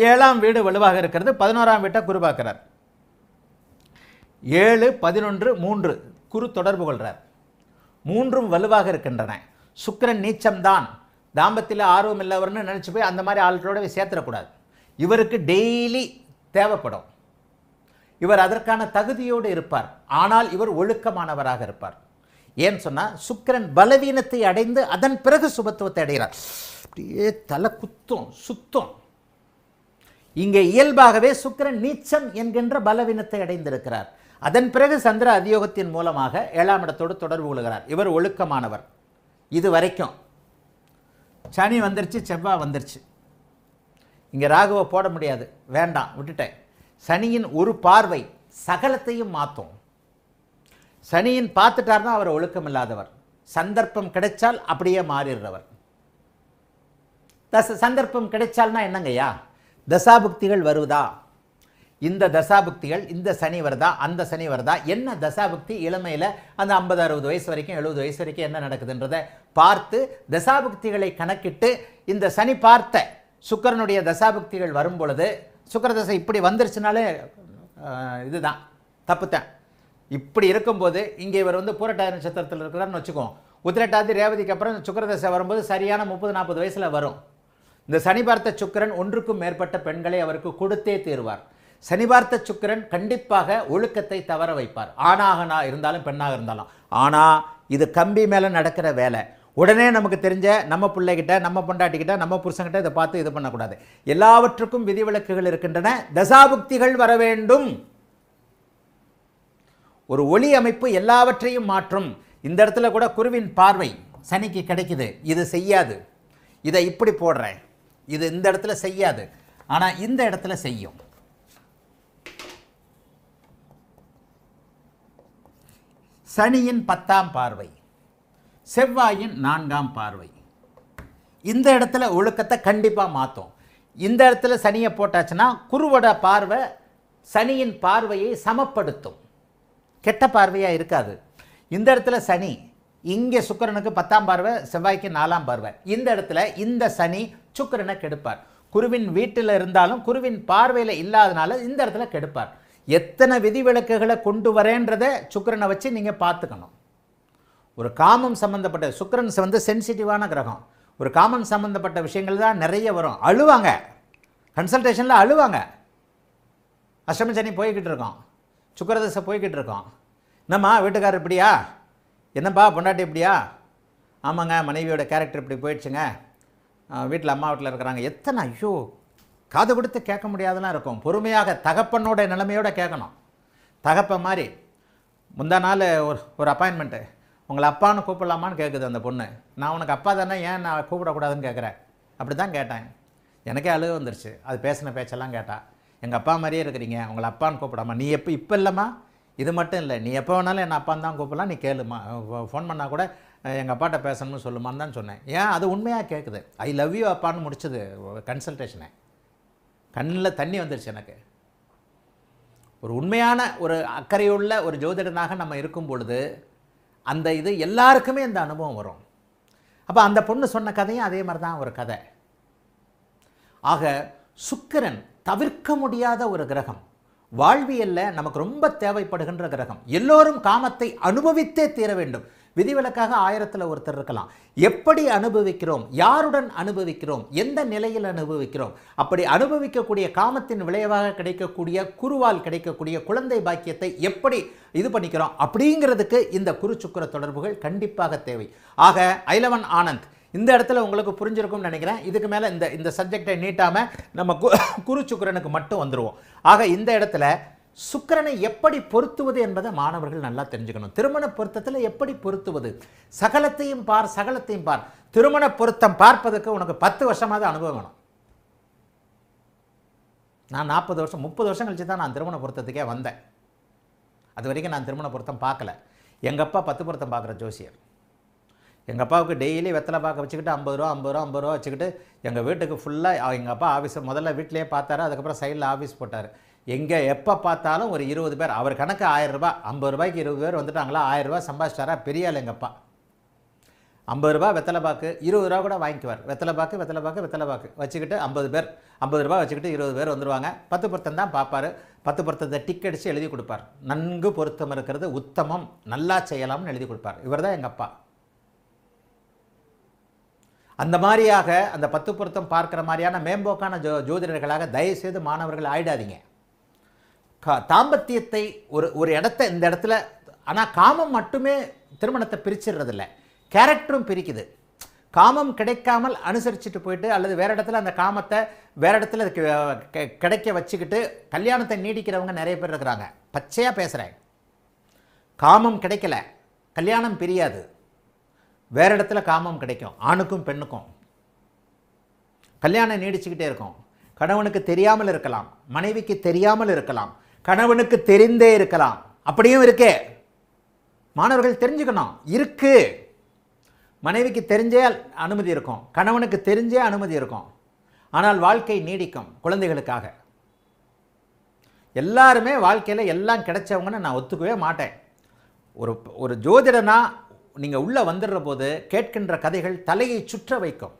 7ஆம் வீடு வலுவாக இருக்கிறது. 11ஆம் வீட்டை குரு பார்க்கிறார். 7, 11, 3 குரு தொடர்பு கொள்கிறார். 3ம் வலுவாக இருக்கின்றன. சுக்கிரன் நீச்சம்தான், தாம்பத்தியில் ஆர்வம் இல்லவர்னு நினச்சி போய் அந்த மாதிரி ஆள்களோட சேர்த்துடக்கூடாது. இவருக்கு டெய்லி தேவைப்படும். இவர் அதற்கான தகுதியோடு இருப்பார். ஆனால் இவர் ஒழுக்கமானவராக இருப்பார். ஏன்னு சொன்னால் சுக்கிரன் பலவீனத்தை அடைந்து அதன் பிறகு சுபத்துவத்தை அடைகிறார். அப்படியே தலை குத்தும், சுத்தம். இங்கே இயல்பாகவே சுக்கிரன் நீச்சம் என்கின்ற பலவீனத்தை அடைந்திருக்கிறார். அதன் பிறகு சந்திர அதியோகத்தின் மூலமாக 7ஆம் இடத்தோடு தொடர்பு கொள்கிறார். இவர் ஒழுக்கமானவர். இது வரைக்கும் சனி வந்துருச்சு, செவ்வாய் வந்துருச்சு. இங்கே ராகுவை போட முடியாது, வேண்டாம், விட்டுட்டேன். சனியின் ஒரு பார்வை சகலத்தையும் மாற்றும். சனியின் பார்த்துட்டார்னா அவர் ஒழுக்கம் இல்லாதவர். சந்தர்ப்பம் கிடைச்சால் அப்படியே மாறிடுறவர். சந்தர்ப்பம் கிடைச்சால்னா என்னங்கய்யா? தசாபுக்திகள் வருவதா? இந்த தசாபுக்திகள், இந்த சனி வருதா, அந்த சனி வருதா, என்ன தசாபுக்தி இளமையில் அந்த 50-60 வயசு வரைக்கும் 70 வயசு வரைக்கும் என்ன நடக்குதுன்றதை பார்த்து தசாபுக்திகளை கணக்கிட்டு இந்த சனி பார்த்த சுக்கிரனுடைய தசாபுக்திகள் வரும் பொழுது, சுக்கிர தசை இப்படி வந்துருச்சுனாலே இதுதான் தப்புத்தான். இப்படி இருக்கும்போது இங்கே இவர் பூரட்டாதி நட்சத்திரத்தில் இருக்கிறார்னு வச்சுக்கோம். உத்திரட்டாதி ரேவதிக்கு அப்புறம் சுக்கிர தசை வரும்போது சரியான 30-40 வயசில் வரும். இந்த சனி பார்த்த சுக்கிரன் ஒன்றுக்கும் மேற்பட்ட பெண்களை அவருக்கு கொடுத்தே தீர்வார். சனி பார்த்த சுக்கிரன் கண்டிப்பாக ஒழுக்கத்தை தவற வைப்பார். ஆணாக இருந்தாலும் பெண்ணாக இருந்தாலும். ஆனால் இது கம்பி மேலே நடக்கிற வேலை. உடனே நமக்கு தெரிஞ்ச நம்ம பிள்ளைகிட்ட, நம்ம பொண்டாட்டிக்கிட்ட, நம்ம புருஷன்கிட்ட இதை பார்த்து இது பண்ணக்கூடாது. எல்லாவற்றுக்கும் விதிவிலக்குகள் இருக்கின்றன. தசாபுக்திகள் வர வேண்டும். ஒரு ஒளி அமைப்பு எல்லாவற்றையும் மாற்றும். இந்த இடத்துல கூட குருவின் பார்வை சனிக்கு கிடைக்குது. இது செய்யாது. இதை இப்படி போடுறேன், இது இந்த இடத்துல செய்யாது, ஆனால் இந்த இடத்துல செய்யும். சனியின் 10ஆம் பார்வை, செவ்வாயின் 4ஆம் பார்வை இந்த இடத்துல ஒழுக்கத்தை கண்டிப்பாக மாற்றும். இந்த இடத்துல சனியை போட்டாச்சுன்னா குருவோட பார்வை சனியின் பார்வையை சமப்படுத்தும். கெட்ட பார்வையாக இருக்காது. இந்த இடத்துல சனி, இங்கே சுக்கிரனுக்கு 10ஆம் பார்வை, செவ்வாய்க்கு 4ஆம் பார்வை. இந்த இடத்துல இந்த சனி சுக்கிரனை கெடுப்பார். குருவின் வீட்டில் இருந்தாலும் குருவின் பார்வையில் இல்லாதனால இந்த இடத்துல கெடுப்பார். எத்தனை விதிவிலக்குகளை கொண்டு வரேன்றதை சுக்கிரனை வச்சு நீங்கள் பார்த்துக்கணும். ஒரு காமம் சம்மந்தப்பட்ட சுக்கிரன் வந்து சென்சிட்டிவான கிரகம். ஒரு காமம் சம்மந்தப்பட்ட விஷயங்கள் தான் நிறைய வரும். அழுவாங்க, கன்சல்டேஷனில் அழுவாங்க. அஷ்டம சனி போய்கிட்டு இருக்கோம், சுக்கிரதசை போய்கிட்டு இருக்கோம். என்னம்மா வீட்டுக்காரர் இப்படியா, என்னப்பா பொண்டாட்டி இப்படியா, ஆமாங்க மனைவியோட கேரக்டர் இப்படி போயிடுச்சுங்க, வீட்டில் அம்மா வீட்டில் இருக்கிறாங்க. எத்தனை ஐயோ காது கொடுத்து கேட்க முடியாதெல்லாம் இருக்கும். பொறுமையாக தகப்பனோட நிலைமையோடு கேட்கணும். தகப்பன் மாதிரி முந்தா நாள் ஒரு அப்பாயின்மெண்ட்டு, உங்களை அப்பான்னு கூப்பிடலாமான்னு கேட்குது அந்த பொண்ணு. நான் உனக்கு அப்பா தானே, ஏன் நான் கூப்பிடக்கூடாதுன்னு கேட்குறேன். அப்படி தான் கேட்டேன். எனக்கே அழுக வந்துருச்சு. அது பேசின பேச்செல்லாம் கேட்டா. எங்கள் அப்பா மாதிரியே இருக்கிறீங்க, உங்களை அப்பான்னு கூப்பிடாமா, நீ இப்போ இல்லைம்மா, இது மட்டும் இல்லை, நீ எப்போ வேணாலும் என்ன அப்பான்னு தான் கூப்பிடலாம், நீ கேளுமா, ஃபோன் பண்ணால் கூட எங்கள் அப்பாட்ட பேசணும்னு சொல்லுமான்னு தான் சொன்னேன். ஏன் அது உண்மையாக கேட்குது. ஐ லவ் யூ அப்பான்னு முடிச்சது கன்சல்டேஷனை. கண்ணில் தண்ணி வந்துருச்சு எனக்கு. ஒரு உண்மையான ஒரு அக்கறையுள்ள ஒரு ஜோதிடனாக நம்ம இருக்கும் பொழுது அந்த இது எல்லாருக்குமே இந்த அனுபவம் வரும். அப்போ அந்த பொண்ணு சொன்ன கதையும் அதே மாதிரி தான் ஒரு கதை. ஆக சுக்கிரன் தவிர்க்க முடியாத ஒரு கிரகம். வாழ்வியலில் நமக்கு ரொம்ப தேவைப்படுகின்ற கிரகம். எல்லோரும் காமத்தை அனுபவித்தே தீர வேண்டும். விதிவிலக்காக 1000ல் ஒருத்தர் இருக்கலாம். எப்படி அனுபவிக்கிறோம், யாருடன் அனுபவிக்கிறோம், எந்த நிலையில் அனுபவிக்கிறோம், அப்படி அனுபவிக்கக்கூடிய காமத்தின் விளைவாக கிடைக்கக்கூடிய குருவால் கிடைக்கக்கூடிய குழந்தை பாக்கியத்தை எப்படி இது பண்ணிக்கிறோம் அப்படிங்கிறதுக்கு இந்த குரு சுக்கிர தொடர்புகள் கண்டிப்பாக தேவை. ஆக ஐலவன் ஆனந்த் இந்த இடத்துல உங்களுக்கு புரிஞ்சிருக்கும்னு நினைக்கிறேன். இதுக்கு மேலே இந்த சப்ஜெக்டை நீட்டாமல் நம்ம குரு சுக்கிரனுக்கு மட்டும் வந்துடுவோம். ஆக இந்த இடத்துல சுக்கிரனை எப்படி பொருத்துவது என்பதை மாணவர்கள் நல்லா தெரிஞ்சுக்கணும். திருமண பொருத்தத்தில் எப்படி பொருத்துவது, சகலத்தையும் பார் சகலத்தையும் பார். திருமண பொருத்தம் பார்ப்பதற்கு உனக்கு 10 வருஷமாவது அனுபவம் வேணும். நான் 40 வருஷம் 30 வருஷம் கழிச்சு தான் நான் திருமண பொருத்தத்துக்கே வந்தேன். அது வரைக்கும் நான் திருமண பொருத்தம் பார்க்கல. எங்கள் அப்பா 10 பொருத்தம் பார்க்குற ஜோசியர். எங்கள் அப்பாவுக்கு டெய்லி வெத்தலை பார்க்க வச்சுக்கிட்டு 50 ரூபா வச்சுக்கிட்டு எங்கள் வீட்டுக்கு ஃபுல்லாக எங்கள் அப்பா ஆஃபீஸ் முதல்ல வீட்டிலே பார்த்தாரு, அதுக்கப்புறம் சைடில் ஆஃபீஸ் போட்டார். எங்கே எப்போ பார்த்தாலும் ஒரு 20 பேர், அவர் கணக்கு 1000 ரூபா, 50 ரூபாய்க்கு 20 பேர் வந்துட்டாங்களா, 1000 ரூபா சம்பாதிச்சாரா, பெரிய ஆள் எங்கள் அப்பா. 50 ரூபா வெத்தலை பாக்கு, 20 ரூபா கூட வாங்கிக்குவார். வெத்தலை பாக்கு வச்சுக்கிட்டு 50 பேர், 50 ரூபா வச்சுக்கிட்டு 20 பேர் வந்துடுவாங்க. 10 பொருத்தம் தான் பார்ப்பார். 10 பொருத்தத்தை டிக் அடித்து எழுதி கொடுப்பார். நன்கு பொருத்தம் இருக்கிறது உத்தமம், நல்லா செய்யலாம்னு எழுதி கொடுப்பார். இவர் தான் எங்கள் அப்பா. அந்த மாதிரியாக அந்த 10 பொருத்தம் பார்க்குற மாதிரியான மேம்போக்கான ஜோதிடர்களாக தயவுசெய்து மாணவர்கள் ஆயிடாதீங்க. தாம்பத்தியத்தை ஒரு இடத்த இந்த இடத்துல, ஆனால் காமம் மட்டுமே திருமணத்தை பிரிச்சிடுறதில்ல, கேரக்டரும் பிரிக்குது. காமம் கிடைக்காமல் அனுசரிச்சுட்டு போயிட்டு அல்லது வேறு இடத்துல அந்த காமத்தை வேறு இடத்துல கிடைக்க வச்சுக்கிட்டு கல்யாணத்தை நீடிக்கிறவங்க நிறைய பேர் இருக்கிறாங்க. பச்சையாக பேசுகிறேன். காமம் கிடைக்கல, கல்யாணம் பிரியாது. வேறு இடத்துல காமம் கிடைக்கும், ஆணுக்கும் பெண்ணுக்கும். கல்யாணம் நீடிச்சுக்கிட்டே இருக்கும். கணவனுக்கு தெரியாமல் இருக்கலாம், மனைவிக்கு தெரியாமல் இருக்கலாம், கணவனுக்கு தெரிந்தே இருக்கலாம். அப்படியும் இருக்கே. மாணவர்கள் தெரிஞ்சுக்கணும். இருக்கு. மனைவிக்கு தெரிஞ்சே அனுமதி இருக்கும், கணவனுக்கு தெரிஞ்சே அனுமதி இருக்கும். ஆனால் வாழ்க்கை நீடிக்கும் குழந்தைகளுக்காக. எல்லாருமே வாழ்க்கையில் எல்லாம் கிடைச்சவங்கன்னு நான் ஒத்துக்கவே மாட்டேன். ஒரு ஜோதிடனா நீங்கள் உள்ளே வந்துடுற போது கேட்கின்ற கதைகள் தலையை சுற்ற வைக்கும்.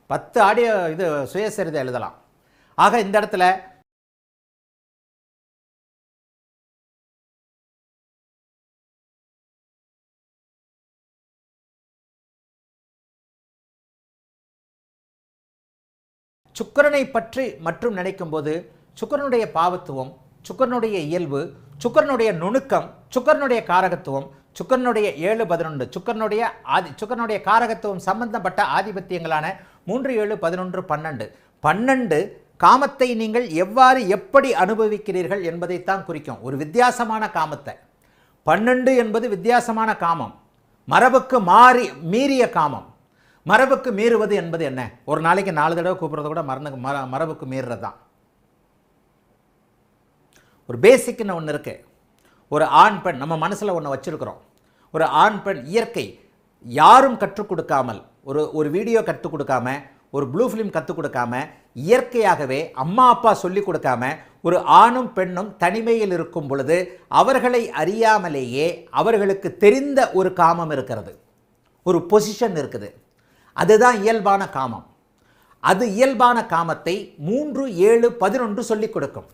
10 ஆடியோ இது சுயசரிதை எழுதலாம். ஆக இந்த இடத்துல சுக்கிரனை பற்றி மற்றும் நினைக்கும் போது சுக்கிரனுடைய பாவத்துவம், சுக்கிரனுடைய இயல்பு, சுக்கிரனுடைய நுணுக்கம், சுக்கிரனுடைய காரகத்துவம், சுக்கிரனுடைய 7, 11, சுக்கிரனுடைய காரகத்துவம் சம்பந்தப்பட்ட ஆதிபத்தியங்களான 3, 7, 11, 12 காமத்தை நீங்கள் எவ்வாறு எப்படி அனுபவிக்கிறீர்கள் என்பதைத்தான் குறிக்கும். ஒரு வித்தியாசமான காமத்தை. 12 என்பது வித்தியாசமான காமம், மரபுக்கு மீறிய காமம். மரபுக்கு மீறுவது என்பது என்ன? ஒரு நாளைக்கு 4 தடவை கூப்பிட்றது கூட மரபுக்கு மீறுறது தான். ஒரு பேசிக்னு ஒன்று இருக்குது. ஒரு ஆண் பெண் நம்ம மனசில் ஒன்று வச்சுருக்கிறோம். ஒரு ஆண் பெண் இயற்கை யாரும் கற்றுக் கொடுக்காமல், ஒரு வீடியோ கற்றுக் கொடுக்காம, ஒரு ப்ளூ ஃபிலிம் கற்றுக் கொடுக்காம, இயற்கையாகவே அம்மா அப்பா சொல்லிக் கொடுக்காம ஒரு ஆணும் பெண்ணும் தனிமையில் இருக்கும் பொழுது அவர்களை அறியாமலேயே அவர்களுக்கு தெரிந்த ஒரு காமம் இருக்கிறது, ஒரு பொசிஷன் இருக்குது. அதுதான் இயல்பான காமம். அது இயல்பான காமத்தை 3, 7, 11 சொல்லிக் கொடுக்கும்.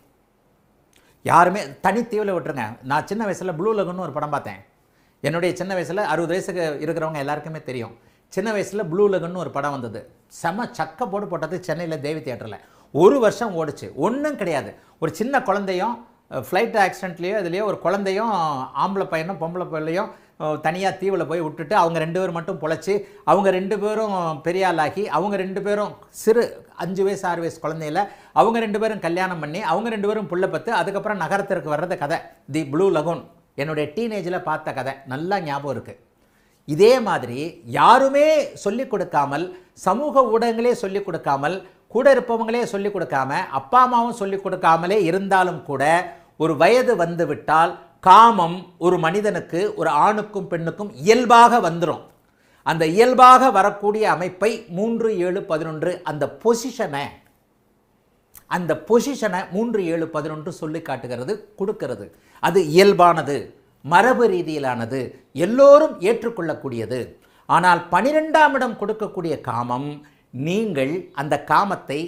யாருமே தனித்தீவில் விட்டுருங்க. நான் சின்ன வயசில் ப்ளூ லகூன்னு ஒரு படம் பார்த்தேன். என்னுடைய சின்ன வயசில் 60 வயசுக்கு இருக்கிறவங்க எல்லாருக்குமே தெரியும். சின்ன வயசில் ப்ளூ லகூன்னு ஒரு படம் வந்தது. செம சக்க போட்டது சென்னையில் தேவி தியேட்டரில். 1 வருஷம் ஓடிச்சு. ஒன்றும் கிடையாது. ஒரு சின்ன குழந்தையும் ஃப்ளைட் ஆக்சிடென்ட்லேயோ இதுலேயோ ஒரு குழந்தையும் ஆம்பளை பையனும் பொம்பளை பையனையும் தனியாக தீவில் போய் விட்டுட்டு அவங்க 2 பேர் மட்டும் பொழைச்சி அவங்க 2 பேரும் பெரிய ஆளாகி அவங்க 2 பேரும் சிறு 5 வயசு 6 வயசு குழந்தையில அவங்க 2 பேரும் கல்யாணம் பண்ணி அவங்க 2 பேரும் புள்ள பத்து அதுக்கப்புறம் நகரத்திற்கு வர்றது கதை. தி ப்ளூ லகூன் என்னுடைய டீனேஜில் பார்த்த கதை நல்லா ஞாபகம் இருக்குது. இதே மாதிரி யாருமே சொல்லிக் கொடுக்காமல், சமூக ஊடகங்களே சொல்லிக் கொடுக்காமல், கூட இருப்பவங்களே சொல்லிக் கொடுக்காம, அப்பா அம்மாவும் சொல்லிக் கொடுக்காமலே இருந்தாலும் கூட ஒரு வயது வந்து விட்டால் காமம் ஒரு மனிதனுக்கு, ஒரு ஆணுக்கும் பெண்ணுக்கும் இயல்பாக வந்துடும். அந்த இயல்பாக வரக்கூடிய அமைப்பை 3, 7, 11 அந்த பொசிஷனை 3, 7, 11 சொல்லி காட்டுகிறது, கொடுக்கிறது. அது இயல்பானது, மரபு ரீதியிலானது, எல்லோரும் ஏற்றுக்கொள்ளக்கூடியது. ஆனால் 12ஆம் இடம் கொடுக்கக்கூடிய காமம், நீங்கள் அந்த காமத்தை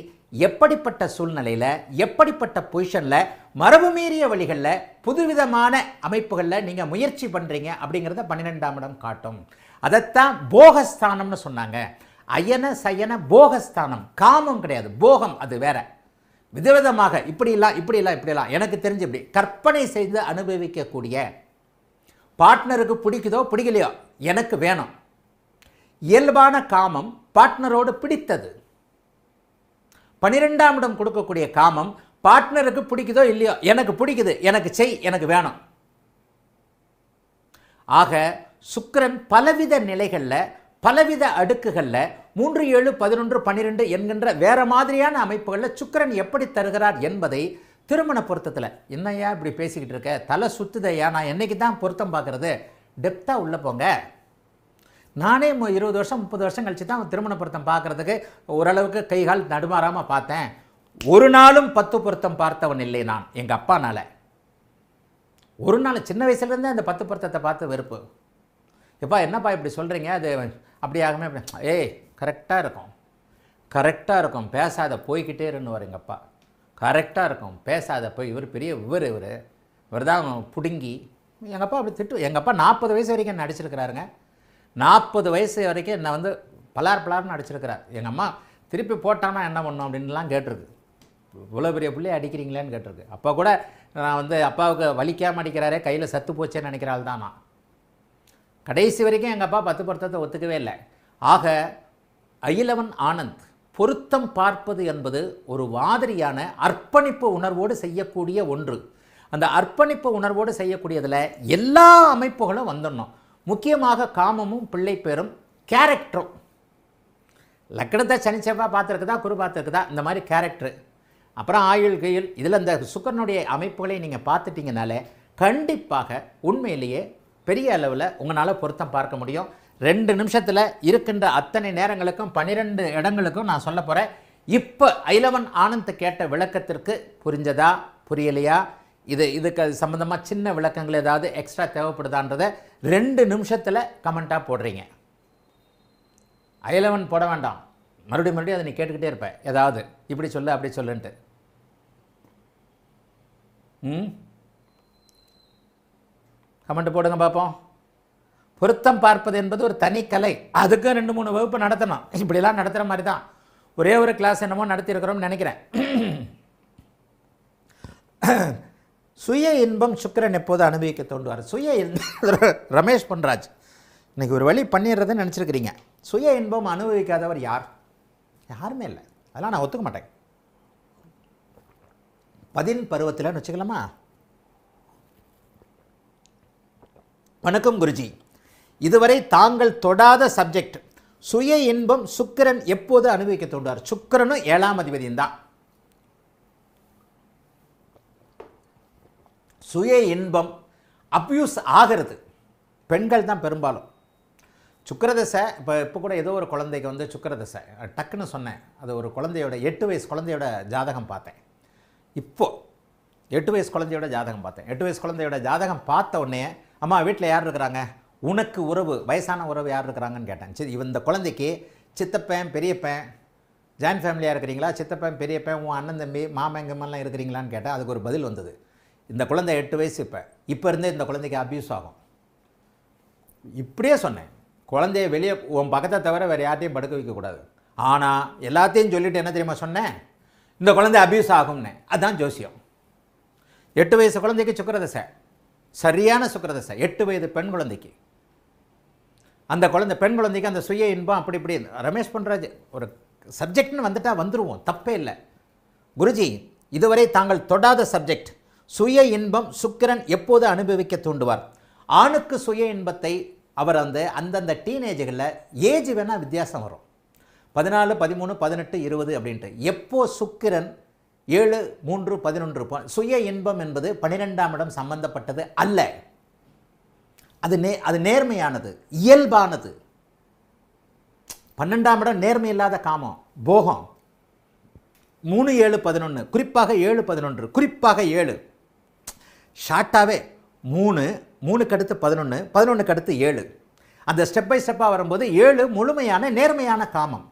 எப்படிப்பட்ட சூழ்நிலையில், எப்படிப்பட்ட பொசிஷனில், மரபு மீறிய வழிகளில், புதுவிதமான அமைப்புகளில் நீங்கள் முயற்சி பண்ணுறீங்க அப்படிங்கிறத 12ஆம் இடம் காட்டும். அதைத்தான் போகஸ்தானம்னு சொன்னாங்க. அயன சயன போகஸ்தானம். காமம் கிடையாது, போகம் அது வேற. விதவிதமாக இப்படிலாம் எனக்கு தெரிஞ்சு இப்படி கற்பனை செய்து அனுபவிக்கக்கூடிய, பார்ட்னருக்கு பிடிக்குதோ பிடிக்கலையோ எனக்கு வேணும். இயல்பான காமம் பார்ட்னரோடு பிடித்தது. 12ஆம் இடம் கொடுக்கக்கூடிய காமம் பார்ட்னருக்கு பிடிக்குதோ இல்லையோ எனக்கு பிடிக்குது, எனக்கு செய், எனக்கு வேணும். ஆக சுக்கிரன் பலவித நிலைகளில், பலவித அடுக்குகளில் 3, 7, 11, 12 என்கின்ற வேற மாதிரியான அமைப்புகளில் சுக்கிரன் எப்படி தருகிறார் என்பதை திருமண பொருத்தத்தில், என்னையா இப்படி பேசிக்கிட்டு இருக்க, தலை சுத்துதையா, நான் என்னைக்கு தான் பொருத்தம் பார்க்குறது, டெப்த்தாக உள்ளே போங்க. நானே 20 வருஷம் 30 வருஷம் கழிச்சு தான் திருமண பொருத்தம் பார்க்குறதுக்கு ஓரளவுக்கு கைகால் நடுமாறாமல் பார்த்தேன். ஒரு நாளும் 10 பொருத்தம் பார்த்தவன் இல்லை நான், எங்கள் அப்பானால். ஒரு நாள் சின்ன வயசுலேருந்தே அந்த 10 பொருத்தத்தை பார்த்து வெறுப்பு. எப்பா என்னப்பா இப்படி சொல்கிறீங்க, அது அப்படி ஆகுமே, அப்படி ஏய் கரெக்டாக இருக்கும் பேசாத போய்கிட்டே இருந்துவார் எங்கள் அப்பா. கரெக்டாக இருக்கும் பேசாத போய், இவர் பெரிய இவர் தான் பிடுங்கி. எங்கள் அப்பா அப்படி திட்டு. எங்கள் அப்பா 40 வயசு வரைக்கும் என்ன அடிச்சிருக்கிறாருங்க. 40 வயசு வரைக்கும் என்னை வந்து பலார்னு அடிச்சிருக்கிறார். எங்கள் அம்மா திருப்பி போட்டானா என்ன பண்ணும் அப்படின்லாம் கேட்டிருக்கு. இவ்வளோ பெரிய பிள்ளையை அடிக்கிறீங்களேன்னு கேட்டிருக்கு. அப்போ கூட நான் வந்து அப்பாவுக்கு வலிக்காமல் அடிக்கிறாரே, கையில் சத்து போச்சேன்னு நினைக்கிறாள் தான் நான். கடைசி வரைக்கும் எங்கள் அப்பா 10 பொருத்தத்தை ஒத்துக்கவே இல்லை. ஆக அயிலவன் ஆனந்த் பொருத்தம் பார்ப்பது என்பது ஒரு மாதிரியான அர்ப்பணிப்பு உணர்வோடு செய்யக்கூடிய ஒன்று. அந்த அர்ப்பணிப்பு உணர்வோடு செய்யக்கூடியதில் எல்லா அமைப்புகளும் வந்துடணும். முக்கியமாக காமமும், பிள்ளை பேரும், கேரக்டரும். லக்கணத்தை சனி செவ்வாய் பார்த்துருக்குதா, குரு பார்த்துருக்குதா, இந்த மாதிரி கேரக்டரு, அப்புறம் ஆயுள் கையில், இதில் இந்த சுக்கிரனுடைய அமைப்புகளை நீங்கள் பார்த்துட்டிங்கனாலே கண்டிப்பாக உண்மையிலேயே பெரிய அளவில் உங்களால் பொருத்தம் பார்க்க முடியும். 2 நிமிஷத்தில் இருக்கின்ற அத்தனை நேரங்களுக்கும் 12 இடங்களுக்கும் நான் சொல்ல போகிறேன். இப்போ அயிலவன் ஆனந்த் கேட்ட விளக்கத்திற்கு புரிஞ்சதா புரியலையா, இதுக்கு சம்மந்தமாக சின்ன விளக்கங்கள் ஏதாவது எக்ஸ்ட்ரா தேவைப்படுதான்றதை 2 நிமிஷத்தில் கமெண்ட்டாக போடுறீங்க. அயிலவன் போட வேண்டாம், மறுபடியும் அதை நீ கேட்டுக்கிட்டே இருப்பேன், ஏதாவது இப்படி சொல்லு அப்படி சொல்லுன்ட்டு. கமெண்ட் போடுங்க பார்ப்போம். பொருத்தம் பார்ப்பது என்பது ஒரு தனி கலை. அதுக்கு 2-3 வகுப்பு நடத்தணும். இப்படிலாம் நடத்துகிற மாதிரி தான் ஒரே ஒரு கிளாஸ் என்னமோ நடத்தியிருக்கிறோம்னு நினைக்கிறேன். சுய இன்பம் சுக்கிரன் எப்போது அனுபவிக்க தோன்றுவார். ரமேஷ் பொன்ராஜ் இன்னைக்கு ஒரு வழி பண்ணிடுறதுன்னு நினச்சிருக்கிறீங்க. சுய இன்பம் அனுபவிக்காதவர் யாருமே இல்லை. அதெல்லாம் நான் ஒத்துக்க மாட்டேன். 10 பருவத்தில்னு வச்சுக்கலாமா. வணக்கம் குருஜி, இதுவரை தாங்கள் தொடாத சப்ஜெக்ட் சுய இன்பம் சுக்கிரன் எப்போது அனுபவிக்க தோன்றார். சுக்கிரனும் 7ஆம் அதிபதியும் தான். சுய இன்பம் அப்யூஸ் ஆகிறது பெண்கள் தான் பெரும்பாலும். சுக்கிரதசை இப்போ கூட ஏதோ ஒரு குழந்தைக்கு வந்து சுக்கிரதசை டக்குன்னு சொன்னேன். அது ஒரு குழந்தையோட 8 வயசு குழந்தையோட ஜாதகம் பார்த்தேன். இப்போ 8 வயசு குழந்தையோட ஜாதகம் பார்த்தேன். 8 வயசு குழந்தையோட ஜாதகம் பார்த்த உடனே, அம்மா வீட்டில் யார் இருக்கிறாங்க, உனக்கு உறவு வயசான உறவு யார் இருக்கிறாங்கன்னு கேட்டேன். சரி, இந்த குழந்தைக்கு சித்தப்பன் பெரியப்பன் ஜாயின்ட் ஃபேமிலியாக இருக்கிறீங்களா, சித்தப்பன் பெரியப்பன் உன் அண்ணன் தம்பி மாமன் எங்கம்மெல்லாம் இருக்கிறீங்களான்னு கேட்டேன். அதுக்கு ஒரு பதில் வந்தது. இந்த குழந்தை 8 வயசு, இப்போ இருந்தே இந்த குழந்தைக்கு அப்யூஸ் ஆகும். இப்படியே சொன்னேன், குழந்தைய வெளியே உன் பக்கத்தை தவிர வேறு யார்ட்டையும் படுக்க வைக்கக்கூடாது. ஆனால் எல்லாத்தையும் சொல்லிவிட்டு என்ன தெரியுமா சொன்னேன், இந்த குழந்தை அப்யூஸ் ஆகும்னு. அதுதான் ஜோசியம். 8 வயசு குழந்தைக்கு சுக்கிரதசை, சரியான சுக்கிரதசை. 8 வயது பெண் குழந்தைக்கு, அந்த குழந்தை பெண் குழந்தைக்கு அந்த சுய இன்பம் அப்படி இப்படி. ரமேஷ் பொன்ராஜ் ஒரு சப்ஜெக்ட்னு வந்துட்டால் வந்துடுவோம், தப்பே இல்லை. குருஜி, இதுவரை தாங்கள் தொடாத சப்ஜெக்ட், சுய இன்பம் சுக்கிரன் எப்போது அனுபவிக்க தூண்டுவார்? ஆணுக்கு சுய இன்பத்தை அவர் அந்தந்த டீனேஜுகளில் ஏஜ் வேணால் வித்தியாசம் வரும், 14, 13, 18, 20 அப்படின்ட்டு. எப்போ சுக்கிரன் 7, 3, 11 சுய இன்பம் என்பது 12ஆம் இடம் சம்பந்தப்பட்டது அல்ல. அது நேர்மையானது, இயல்பானது. 12ஆம் இடம் நேர்மை இல்லாத காமம், போகம். 3, 7, 11, குறிப்பாக 7, 11, குறிப்பாக 7 ஷார்ட்டாகவே 3க்கு அடுத்து 11, 11க்கு அடுத்து 7. அந்த ஸ்டெப் பை ஸ்டெப்பாக வரும்போது 7 முழுமையான நேர்மையான காமம்,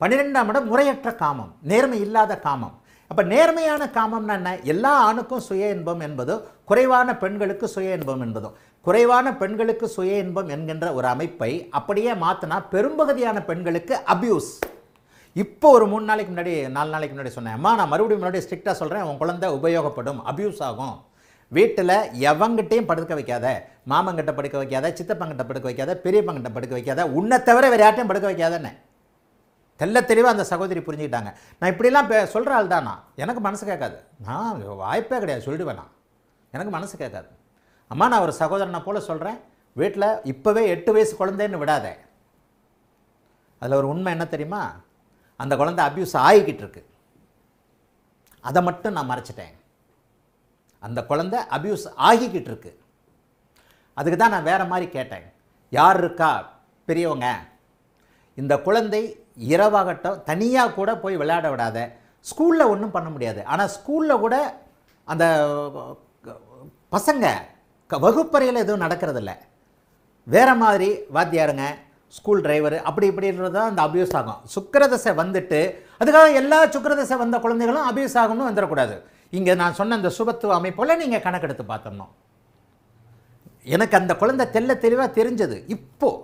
12ஆம் இடம் முறையற்ற காமம், நேர்மை இல்லாத காமம். அப்போ நேர்மையான காமம்னா என்ன? எல்லா ஆணுக்கும் சுய இன்பம் என்பதோ, குறைவான பெண்களுக்கு சுய இன்பம் என்பதோ. குறைவான பெண்களுக்கு சுய இன்பம் என்கின்ற ஒரு அமைப்பை அப்படியே மாற்றினா பெரும்பகுதியான பெண்களுக்கு அப்யூஸ். இப்போ ஒரு 3 நாளைக்கு முன்னாடி 4 நாளைக்கு முன்னாடி சொன்னேன், அம்மா நான் மறுபடியும் முன்னாடி ஸ்ட்ரிக்டாக சொல்கிறேன், உன் குழந்தை உபயோகப்படும், அப்யூஸ் ஆகும். வீட்டில் எவங்கிட்டையும் படுக்க வைக்காத, மாமங்கிட்ட படுக்க வைக்காத, சித்தப்பங்கிட்ட படுக்க வைக்காத, பெரியப்பங்கிட்ட படுக்க வைக்காத, உன்னை தவிர வேறு யார்ட்டையும் படுக்க வைக்காதன்னு தெல்ல தெளிவாக அந்த சகோதரி புரிஞ்சுக்கிட்டாங்க. நான் இப்படிலாம் சொல்கிற ஆள் தான். எனக்கு மனசு கேட்காது, நான் வாய்ப்பே கிடையாது, சொல்லிடுவேன். நான் எனக்கு மனசு கேட்காது. அம்மா நான் ஒரு சகோதரனை போல் சொல்கிறேன், வீட்டில் இப்போவே 8 வயசு குழந்தைன்னு விடாத. அதில் ஒரு உண்மை என்ன தெரியுமா, அந்த குழந்தை அப்யூஸ் ஆகிக்கிட்டு இருக்கு, அதை மட்டும் நான் மறைச்சிட்டேன். அந்த குழந்தை அப்யூஸ் ஆகிக்கிட்டு இருக்கு. அதுக்கு தான் நான் வேறு மாதிரி கேட்டேன், யார் இருக்கா பெரியவங்க, இந்த குழந்தை இரவாகட்டும் தனியாக கூட போய் விளையாட விடாத. ஸ்கூலில் ஒன்றும் பண்ண முடியாது, ஆனால் ஸ்கூலில் கூட அந்த பசங்க வகுப்பறையில் எதுவும் நடக்கிறதில்ல. வேறு மாதிரி வாத்தியாருங்க, ஸ்கூல் டிரைவர், அப்படி இப்படின்றது தான் அந்த அபியூஸ் ஆகும். சுக்கிரதசை வந்துட்டு அதுக்காக எல்லா சுக்கிரதசை வந்த குழந்தைகளும் அபியூஸ் ஆகணும்னு வந்துடக்கூடாது. இங்கே நான் சொன்ன அந்த சுபத்துவ அமைப்போல் நீங்கள் கணக்கெடுத்து பார்த்துடணும். எனக்கு அந்த குழந்தை தெளிவாக தெரிஞ்சது. இப்போது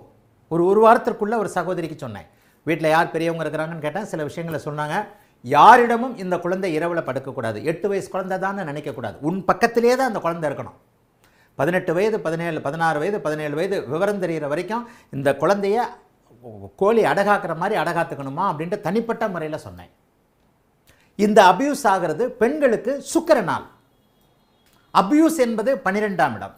ஒரு வாரத்திற்குள்ளே ஒரு சகோதரிக்கு சொன்னேன், வீட்டில் யார் பெரியவங்க இருக்கிறாங்கன்னு கேட்டேன். சில விஷயங்களை சொன்னாங்க. யாரிடமும் இந்த குழந்தை இரவில் படுக்கக்கூடாது. 8 வயசு குழந்தை தான் நினைக்கக்கூடாது. உன் பக்கத்திலே தான் அந்த குழந்தை இருக்கணும். 18 வயது 17 16 வயது 17 வயது விவரம் தெரிகிற வரைக்கும் இந்த குழந்தைய கோழி அடகாக்கிற மாதிரி அடகாத்துக்கணுமா அப்படின்ட்டு தனிப்பட்ட முறையில் சொன்னேன். இந்த அபியூஸ் ஆகிறது பெண்களுக்கு சுக்கிரனால். அபியூஸ் என்பது 12ஆம் இடம்.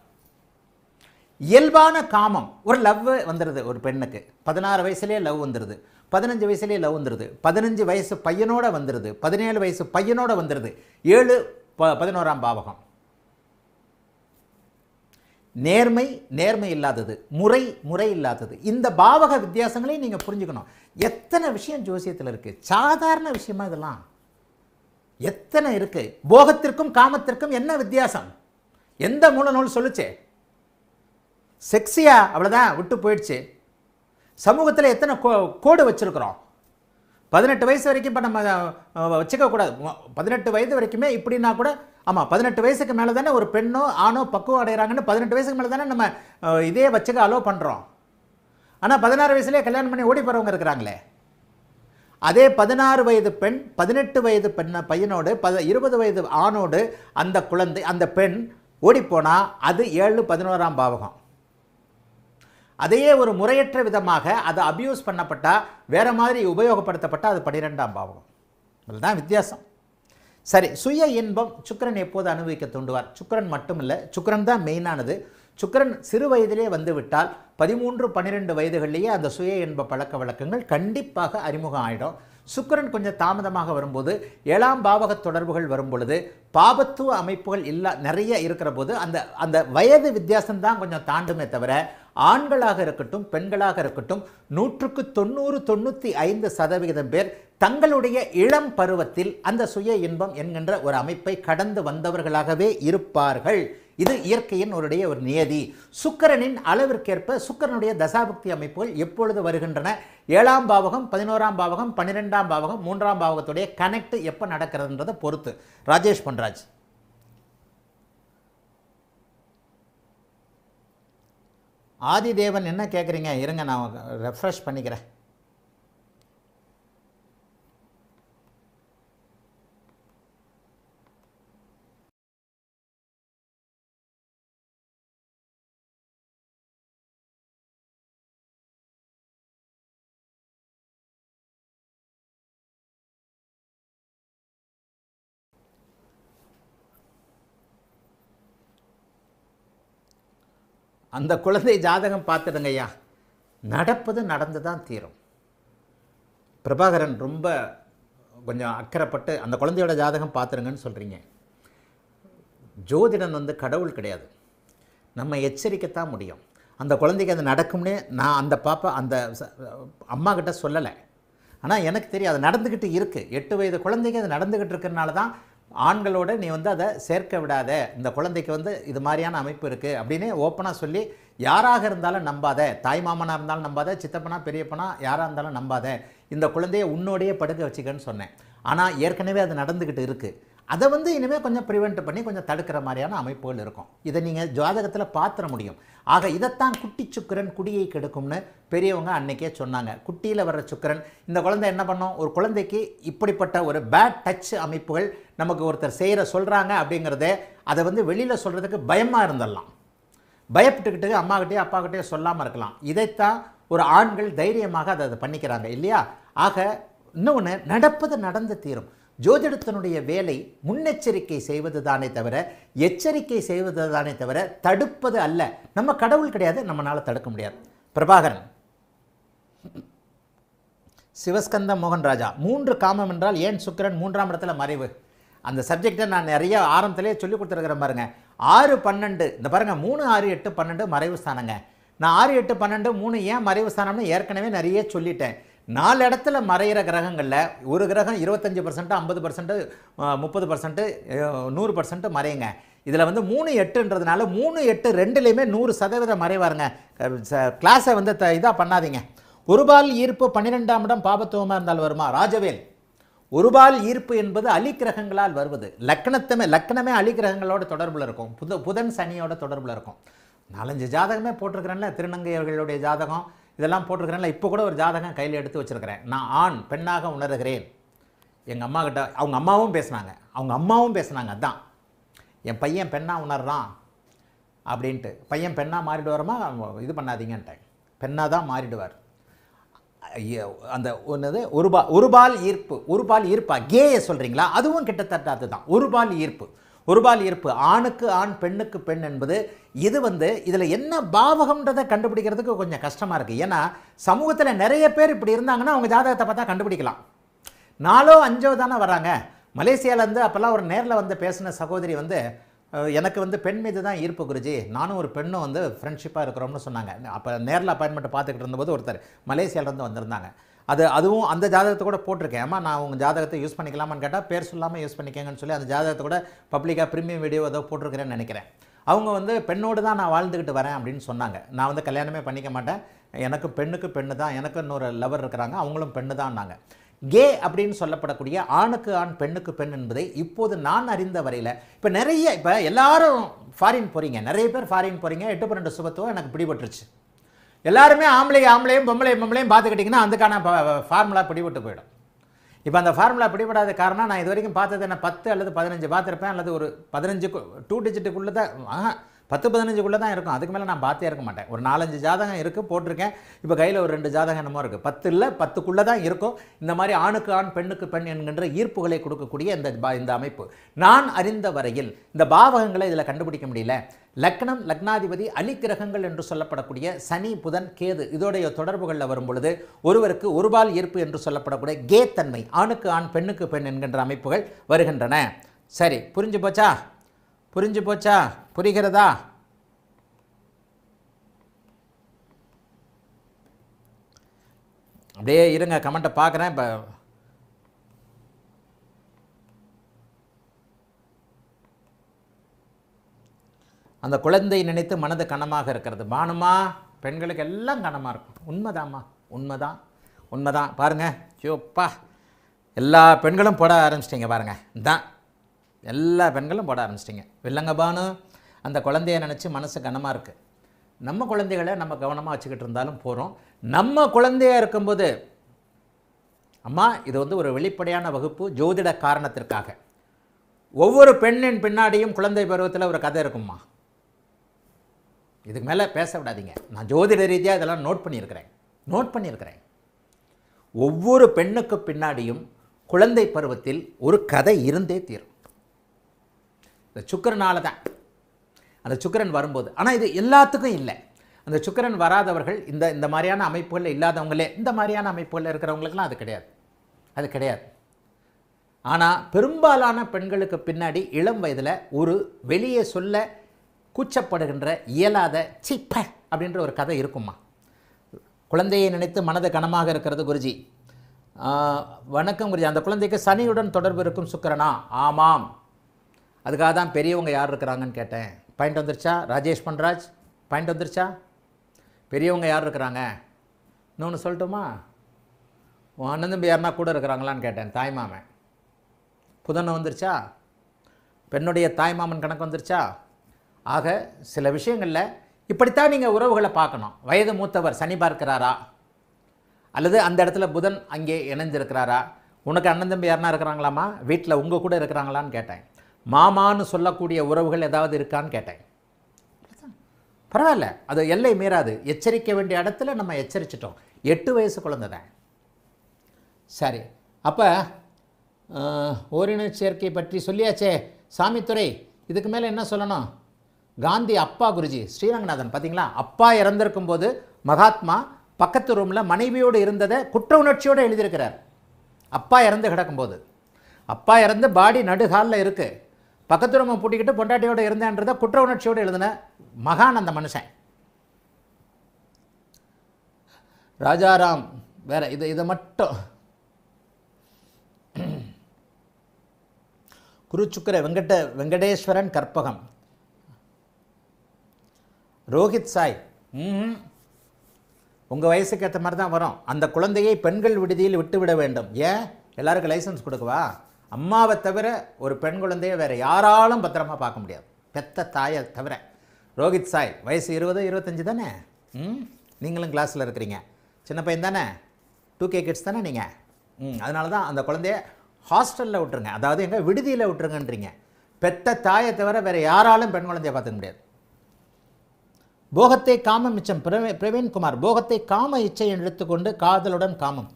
இயல்பான காமம், ஒரு லவ் வந்துடுது ஒரு பெண்ணுக்கு. 16 வயசுலேயே லவ் வந்துடுது, 15 வயசுலேயே லவ் வந்துடுது, 15 வயசு பையனோட வந்துடுது, 17 வயசு பையனோட வந்துடுது. 7 11ஆம் பாவகம். நேர்மை இல்லாதது, முறை இல்லாதது. இந்த பாவக வித்தியாசங்களையும் நீங்கள் புரிஞ்சுக்கணும். எத்தனை விஷயம் ஜோசியத்தில் இருக்குது, சாதாரண விஷயமா இதெல்லாம் எத்தனை இருக்குது. போகத்திற்கும் காமத்திற்கும் என்ன வித்தியாசம்? எந்த மூல நூல் சொல்லுச்சே? செக்ஸியா அவ்வளோதான் விட்டு போயிடுச்சு. சமூகத்தில் எத்தனை கோடு வச்சுருக்கிறோம். 18 வயசு வரைக்கும் இப்போ நம்ம வச்சுக்கக்கூடாது. 18 வயது வரைக்குமே இப்படின்னா கூட, ஆமாம் 18 வயசுக்கு மேலே தானே ஒரு பெண்ணோ ஆணோ பக்குவம் அடைகிறாங்கன்னு 18 வயசுக்கு மேலே தானே நம்ம இதே வச்சுக்க அலோவ் பண்ணுறோம். ஆனால் 16 வயசுலேயே கல்யாணம் பண்ணி ஓடி போகிறவங்க இருக்கிறாங்களே. அதே 16 வயது பெண் 18 வயது பையனோடு 20 வயது ஆணோடு அந்த குழந்தை அந்த பெண் ஓடிப்போனால் அது 7 11ஆம் பாவகம். அதையே ஒரு முறையற்ற விதமாக அதை அபியூஸ் பண்ணப்பட்டால், வேறு மாதிரி உபயோகப்படுத்தப்பட்டால் அது 12ஆம் பாவகம். அதுதான் வித்தியாசம். சரி, சுய இன்பம் சுக்கிரன் எப்போது அனுபவிக்க தூண்டுவார்? சுக்கிரன் மட்டும் இல்லை, சுக்கிரன் தான் மெயினானது. சுக்கிரன் சிறு வயதிலே வந்து விட்டால் 13 12 வயதுகளிலேயே அந்த சுய இன்ப பழக்க வழக்கங்கள் கண்டிப்பாக அறிமுகம் ஆகிடும். சுக்கிரன் கொஞ்சம் தாமதமாக வரும்போது, 7ஆம் பாவக தொடர்புகள் வரும் பொழுது, பாபத்துவ அமைப்புகள் நிறைய இருக்கிற போது அந்த வயது வித்தியாசம்தான் கொஞ்சம் தாண்டுமே தவிர ஆண்களாக இருக்கட்டும் பெண்களாக இருக்கட்டும் 100% 95% பேர் தங்களுடைய இளம் பருவத்தில் அந்த சுய இன்பம் என்கின்ற ஒரு அமைப்பை கடந்து வந்தவர்களாகவே இருப்பார்கள். இது இயற்கையின் ஒரு நியதி. சுக்கிரனின் அளவிற்கேற்ப சுக்கிரனுடைய தசாபக்தி அமைப்புகள் எப்பொழுது வருகின்றன, 7ஆம் பாவகம், 11ஆம் பாவகம், 12ஆம் பாவகம், 3ஆம் பாவகத்துடைய கனெக்ட் எப்போ நடக்கிறதுன்றதை பொறுத்து. ராஜேஷ் பொன்ராஜ். ஆதிதேவன் என்ன கேட்குறீங்க? இருங்க, நான் ரெஃப்ரெஷ் பண்ணிக்கிறேன். அந்த குழந்தை ஜாதகம் பார்த்துடுங்க ஐயா, நடப்பது நடந்து தான் தீரும். பிரபாகரன் ரொம்ப கொஞ்சம் அக்கறைப்பட்டு அந்த குழந்தையோட ஜாதகம் பார்த்துருங்கன்னு சொல்கிறீங்க. ஜோதிடன் கடவுள் கிடையாது, நம்ம எச்சரிக்கத்தான் முடியும். அந்த குழந்தைக்கு அது நடக்கும்னே நான் அந்த பாப்பா அந்த அம்மா கிட்ட சொல்லலை, ஆனால் எனக்கு தெரியும் அது நடந்துக்கிட்டு இருக்குது. 8 வயது குழந்தைக்கு அது நடந்துக்கிட்டு இருக்கிறனால தான் ஆண்களோடு நீ அதை சேர்க்க விடாத, இந்த குழந்தைக்கு இது மாதிரியான அமைப்பு இருக்குது அப்படின்னு ஓப்பனாக சொல்லி, யாராக இருந்தாலும் நம்பாத, தாய் மாமனாக இருந்தாலும் நம்பாத, சித்தப்பனா பெரியப்பனா யாராக இருந்தாலும் நம்பாத, இந்த குழந்தைய உன்னோடையே படுக்க வச்சுக்கன்னு சொன்னேன். ஆனால் ஏற்கனவே அது நடந்துக்கிட்டு இருக்குது. அதை இனிமேல் கொஞ்சம் ப்ரிவெண்ட் பண்ணி கொஞ்சம் தடுக்கிற மாதிரியான அமைப்புகள் இருக்கும். இதை நீங்கள் ஜாதகத்தில் பார்த்துட முடியும். ஆக இதைத்தான் குட்டி சுக்கிரன் குடியை கெடுக்கும்னு பெரியவங்க அன்னைக்கே சொன்னாங்க. குட்டியில் வர்ற சுக்கிரன் இந்த குழந்தை என்ன பண்ணோம், ஒரு குழந்தைக்கு இப்படிப்பட்ட ஒரு பேட் டச் அமைப்புகள் நமக்கு ஒருத்தர் சொல்கிறாங்க அப்படிங்கிறத அதை வெளியில் சொல்கிறதுக்கு பயமாக இருந்துடலாம், பயப்பட்டுக்கிட்டு அம்மாக்கிட்டே அப்பாக்கிட்டே சொல்லாமல் இருக்கலாம். இதைத்தான் ஒரு ஆண்கள் தைரியமாக அதை பண்ணிக்கிறாங்க இல்லையா? ஆக இன்னொன்று, நடப்பது நடந்து தீரும். ஜோதிடத்தினுடைய வேலை முன்னெச்சரிக்கை செய்வது தானே தவிர, எச்சரிக்கை செய்வது தானே தவிர தடுப்பது அல்ல. நம்ம கடவுள் கிடையாது, நம்மளால் தடுக்க முடியாது. பிரபாகரன். சிவஸ்கந்தம் மோகன்ராஜா, 3 காமம் என்றால் ஏன் சுக்கிரன் 3ஆம் இடத்துல மறைவு? அந்த சப்ஜெக்டை நான் நிறைய ஆரம்பத்திலே சொல்லி கொடுத்துருக்கிறேன் பாருங்க. 6, 12 இந்த பாருங்க, 3, 6, 8, 12 மறைவு ஸ்தானங்க. நான் 6, 8, 12, 3 ஏன் மறைவு ஸ்தானம்னு ஏற்கனவே நிறைய சொல்லிட்டேன். 4 இடத்துல மறைகிற கிரகங்களில் ஒரு கிரகம் 25%, 50%, 30%, 100% மறையுங்க. இதில் 3, 8ன்றதுனால 3, 8 ரெண்டுலேயுமே 100% மறைவாருங்க. கிளாஸை இதாக பண்ணாதீங்க. ஒருபால் ஈர்ப்பு 12ஆம் இடம் பாபத்துவமாக இருந்தால் வருமா? ராஜவேல், ஒருபால் ஈர்ப்பு என்பது அலிக்கிரகங்களால் வருவது. லக்கணமே அலிக்கிரகங்களோட தொடர்பில் இருக்கும். புதன் சனியோட தொடர்பில் இருக்கும். 4-5 ஜாதகமே போட்டிருக்கிறேன்ல, திருநங்கையர்களுடைய ஜாதகம் இதெல்லாம் போட்டிருக்கிறேன்ல. இப்போ கூட ஒரு ஜாதகம் கையில் எடுத்து வச்சுருக்கிறேன். நான் ஆண் பெண்ணாக உணர்கிறேன். எங்கள் அம்மா கிட்ட அவங்க அம்மாவும் பேசுனாங்க. அதான் என் பையன் பெண்ணாக உணர்றான் அப்படின்ட்டு. பையன் பெண்ணாக மாறிடுவாரமா, இது பண்ணாதீங்கன்ட்டேன். பெண்ணாக தான் மாறிடுவார். அந்த ஒன்று ஒருபால் ஈர்ப்பா கேயை சொல்கிறீங்களா? அதுவும் கிட்டத்தட்ட அதுதான். ஒருபால் ஈர்ப்பு ஆணுக்கு ஆண் பெண்ணுக்கு பெண் என்பது இது இதில் என்ன பாவகம்ன்றதை கண்டுபிடிக்கிறதுக்கு கொஞ்சம் கஷ்டமாக இருக்குது. ஏன்னா சமூகத்தில் நிறைய பேர் இப்படி இருந்தாங்கன்னா அவங்க ஜாதகத்தை பார்த்தா கண்டுபிடிக்கலாம். 4, 5 தானே வராங்க. மலேசியாவிலேருந்து அப்போல்லாம் ஒரு நேரில் பேசின சகோதரி எனக்கு பெண் மீது தான் ஈர்ப்பு குருஜி, நானும் ஒரு பெண்ணும் ஃப்ரெண்ட்ஷிப்பாக இருக்கிறோம்னு சொன்னாங்க. அப்போ நேரில் அப்பாயின்மெண்ட் பார்த்துக்கிட்டு இருந்தபோது ஒருத்தர் மலேசியாவிலேருந்து வந்திருந்தாங்க. அதுவும் அந்த ஜாதகத்தை கூட போட்டிருக்கேன். அம்மா நான் உங்கள் ஜாதகத்தை யூஸ் பண்ணிக்கலாமான்னு கேட்டால் பேர் சொல்லாமல் யூஸ் பண்ணிக்கங்கன்னு சொல்லி அந்த ஜாதகத்தை கூட பப்ளிக்காக ப்ரீமியம் வீடியோ ஏதோ போட்டிருக்கிறேன்னு நினைக்கிறேன். அவங்க பெண்ணோடு தான் நான் வாழ்ந்துக்கிட்டு வரேன் அப்படின்னு சொன்னாங்க. நான் கல்யாணமே பண்ணிக்க மாட்டேன், எனக்கு பெண்ணுக்கு பெண்ணு தான், எனக்கு இன்னொரு லவர் இருக்கிறாங்க, அவங்களும் பெண்ணு தான்னாங்க. கே அப்படின்னு சொல்லப்படக்கூடிய ஆணுக்கு ஆண் பெண்ணுக்கு பெண் என்பதை இப்போது நான் அறிந்த வரையில் இப்போ எல்லாரும் ஃபாரின் போகிறீங்க, நிறைய பேர் ஃபாரின் போகிறீங்க. 8, 12 சுபத்துவம் எனக்கு பிடிபட்டுருச்சு. எல்லாருமே ஆம்பளையும் பொம்பளையும் பார்த்துக்கிட்டிங்கன்னா அதுக்கான ஃபார்முலா பிடிபட்டு போயிடும். இப்போ அந்த ஃபார்முலா பிடிபடாத காரணம், நான் இது வரைக்கும் பார்த்தது என்ன 10 அல்லது 15 பார்த்துருப்பேன், அல்லது ஒரு 15 2 டிஜிட்டுக்குள்ளே தான், 10-15க்குள்ளே தான் இருக்கும். அதுக்கு மேலே நான் பார்த்தே இருக்க மாட்டேன். ஒரு 4-5 ஜாதகம் இருக்குது போட்டிருக்கேன். இப்போ கையில் ஒரு 2 ஜாதகம் என்னமோ இருக்குது. 10 இல்லை 10க்குள்ளே தான் இருக்கும். இந்த மாதிரி ஆணுக்கு ஆண் பெண்ணுக்கு பெண் என்கின்ற ஈர்ப்புகளை கொடுக்கக்கூடிய இந்த அமைப்பு நான் அறிந்த வரையில் இந்த பாவகங்களை இதில் கண்டுபிடிக்க முடியல. லக்னம் லக்னாதிபதி அலிக்கிரகங்கள் என்று சொல்லப்படக்கூடிய சனி புதன் கேது இதோடைய தொடர்புகளில் வரும் பொழுது ஒருவருக்கு ஒருபால் ஈர்ப்பு என்று சொல்லப்படக்கூடிய கே தன்மை, ஆணுக்கு ஆண் பெண்ணுக்கு பெண் என்கின்ற அமைப்புகள் வருகின்றன. சரி, புரிஞ்சு போச்சா? புரிகிறதா? அப்படியே இருங்க, கமெண்ட்டை பார்க்குறேன். இப்போ அந்த குழந்தை நினைத்து மனது கனமாக இருக்கிறது. பானுமா, பெண்களுக்கு எல்லாம் கனமாக இருக்கும். உண்மைதாம்மா, உண்மைதான். பாருங்கள், ஐயோப்பா, எல்லா பெண்களும் போட ஆரம்பிச்சிட்டிங்க பாருங்கள். தான் எல்லா பெண்களும் போட ஆரம்பிச்சிட்டிங்க. இல்லைங்க பானு, அந்த குழந்தைய நினச்சி மனசு கனமாக இருக்குது. நம்ம குழந்தைகளை நம்ம கவனமாக வச்சுக்கிட்டு இருந்தாலும் போகிறோம். நம்ம குழந்தையாக இருக்கும்போது, அம்மா இது வந்து ஒரு வெளிப்படையான வகுப்பு ஜோதிட காரணத்திற்காக. ஒவ்வொரு பெண்ணின் பின்னாடியும் குழந்தை பருவத்தில் ஒரு கதை இருக்கும்மா. இதுக்கு மேலே பேச விடாதீங்க. நான் ஜோதிட ரீதியாக இதெல்லாம் நோட் பண்ணியிருக்கிறேன். ஒவ்வொரு பெண்ணுக்கு பின்னாடியும் குழந்தை பருவத்தில் ஒரு கதை இருந்தே தீரும். இந்த சுக்கிரனால தான். அந்த சுக்கிரன் வரும்போது, ஆனால் இது எல்லாத்துக்கும் இல்லை. அந்த சுக்கிரன் வராதவர்கள், இந்த மாதிரியான அமைப்புகளில் இல்லாதவங்களே, இந்த மாதிரியான அமைப்புகளில் இருக்கிறவங்களுக்குலாம் அது கிடையாது. ஆனால் பெரும்பாலான பெண்களுக்கு பின்னாடி இளம் வயதில் ஒரு வெளியே சொல்ல கூச்சப்படுகின்ற இயலாத சிப்ப அப்படின்ற ஒரு கதை இருக்குமா. குழந்தையை நினைத்து மனது கனமாக இருக்கிறது குருஜி. வணக்கம் குருஜி. அந்த குழந்தைக்கு சனியுடன் தொடர்பு இருக்கும் சுக்கிரனா? ஆமாம். அதுக்காக தான் பெரியவங்க யார் இருக்கிறாங்கன்னு கேட்டேன். பாயிண்ட் வந்துருச்சா ராஜேஷ் பன்ராஜ்? பாயிண்ட் வந்துருச்சா? பெரியவங்க யார் இருக்கிறாங்க? இன்னொன்று சொல்லட்டுமா? உன் அண்ணன் தம்பி யாருன்னா கூட இருக்கிறாங்களான்னு கேட்டேன். தாய்மாமன். புதன் வந்துருச்சா? பெண்ணுடைய தாய்மாமன் கணக்கு வந்துருச்சா? ஆக சில விஷயங்களில் இப்படித்தான் நீங்கள் உறவுகளை பார்க்கணும். வயது மூத்தவர் சனி பார்க்கிறாரா, அல்லது அந்த இடத்துல புதன் அங்கே இணைஞ்சிருக்கிறாரா? உனக்கு அண்ணன் தம்பி யாருன்னா இருக்கிறாங்களாமா? வீட்டில் உங்கள் கூட இருக்கிறாங்களான்னு கேட்டேன். மாமான்னு சொல்லக்கூடிய உறவுகள் ஏதாவது இருக்கான்னு கேட்டேன். பரவாயில்ல, அது எல்லை மீறாது. எச்சரிக்க வேண்டிய இடத்துல நம்ம எச்சரிச்சிட்டோம். 8 வயசு குழந்தை தான். சரி, அப்போ ஓரின சேர்க்கை பற்றி சொல்லியாச்சே. சாமித்துறை, இதுக்கு மேலே என்ன சொல்லணும்? காந்தி அப்பா குருஜி ஸ்ரீரங்கநாதன் பார்த்தீங்களா? அப்பா இறந்திருக்கும் போது மகாத்மா பக்கத்து ரூமில் மனைவியோடு இருந்ததை குற்ற உணர்ச்சியோடு எழுதியிருக்கிறார். அப்பா இறந்து கிடக்கும்போது, அப்பா இறந்து பாடி நடுகாலில் இருக்குது, பக்கத்து ரூமை பூட்டிக்கிட்டு பொண்டாட்டியோடு இருந்தேன்றதை குற்ற உணர்ச்சியோடு எழுதின மகான் அந்த மனுஷன். ராஜாராம் வேற இதை மட்டும் குருச்சுக்கர வெங்கடேஸ்வரன் கற்பகம். ரோஹித் சாய், உங்கள் வயசுக்கு ஏற்ற மாதிரி தான் வரும். அந்த குழந்தையை பெண்கள் விடுதியில் விட்டுவிட வேண்டும். ஏன்? எல்லாருக்கும் லைசன்ஸ் கொடுக்கவா? அம்மாவை தவிர ஒரு பெண் குழந்தையை வேறு யாராலும் பத்திரமா பார்க்க முடியாது, பெத்த தாயை தவிர. ரோஹித் சாய், வயசு 20 25 தானே? நீங்களும் கிளாஸில் இருக்கிறீங்க, சின்ன பையன் தானே, 2K கிட்ஸ் தானே நீங்கள்? அதனால தான் அந்த குழந்தைய ஹாஸ்டலில் விட்டுருங்க, அதாவது எங்கள் விடுதியில் விட்டுருங்கன்றீங்க. பெத்த தாயை தவிர வேறு யாராலும் பெண் குழந்தையை பார்த்துக்க முடியாது. போகத்தை காம மிச்சம். பிரவீன்குமார், போகத்தை காம இச்சை எடுத்துக்கொண்டு காதலுடன் காமம்.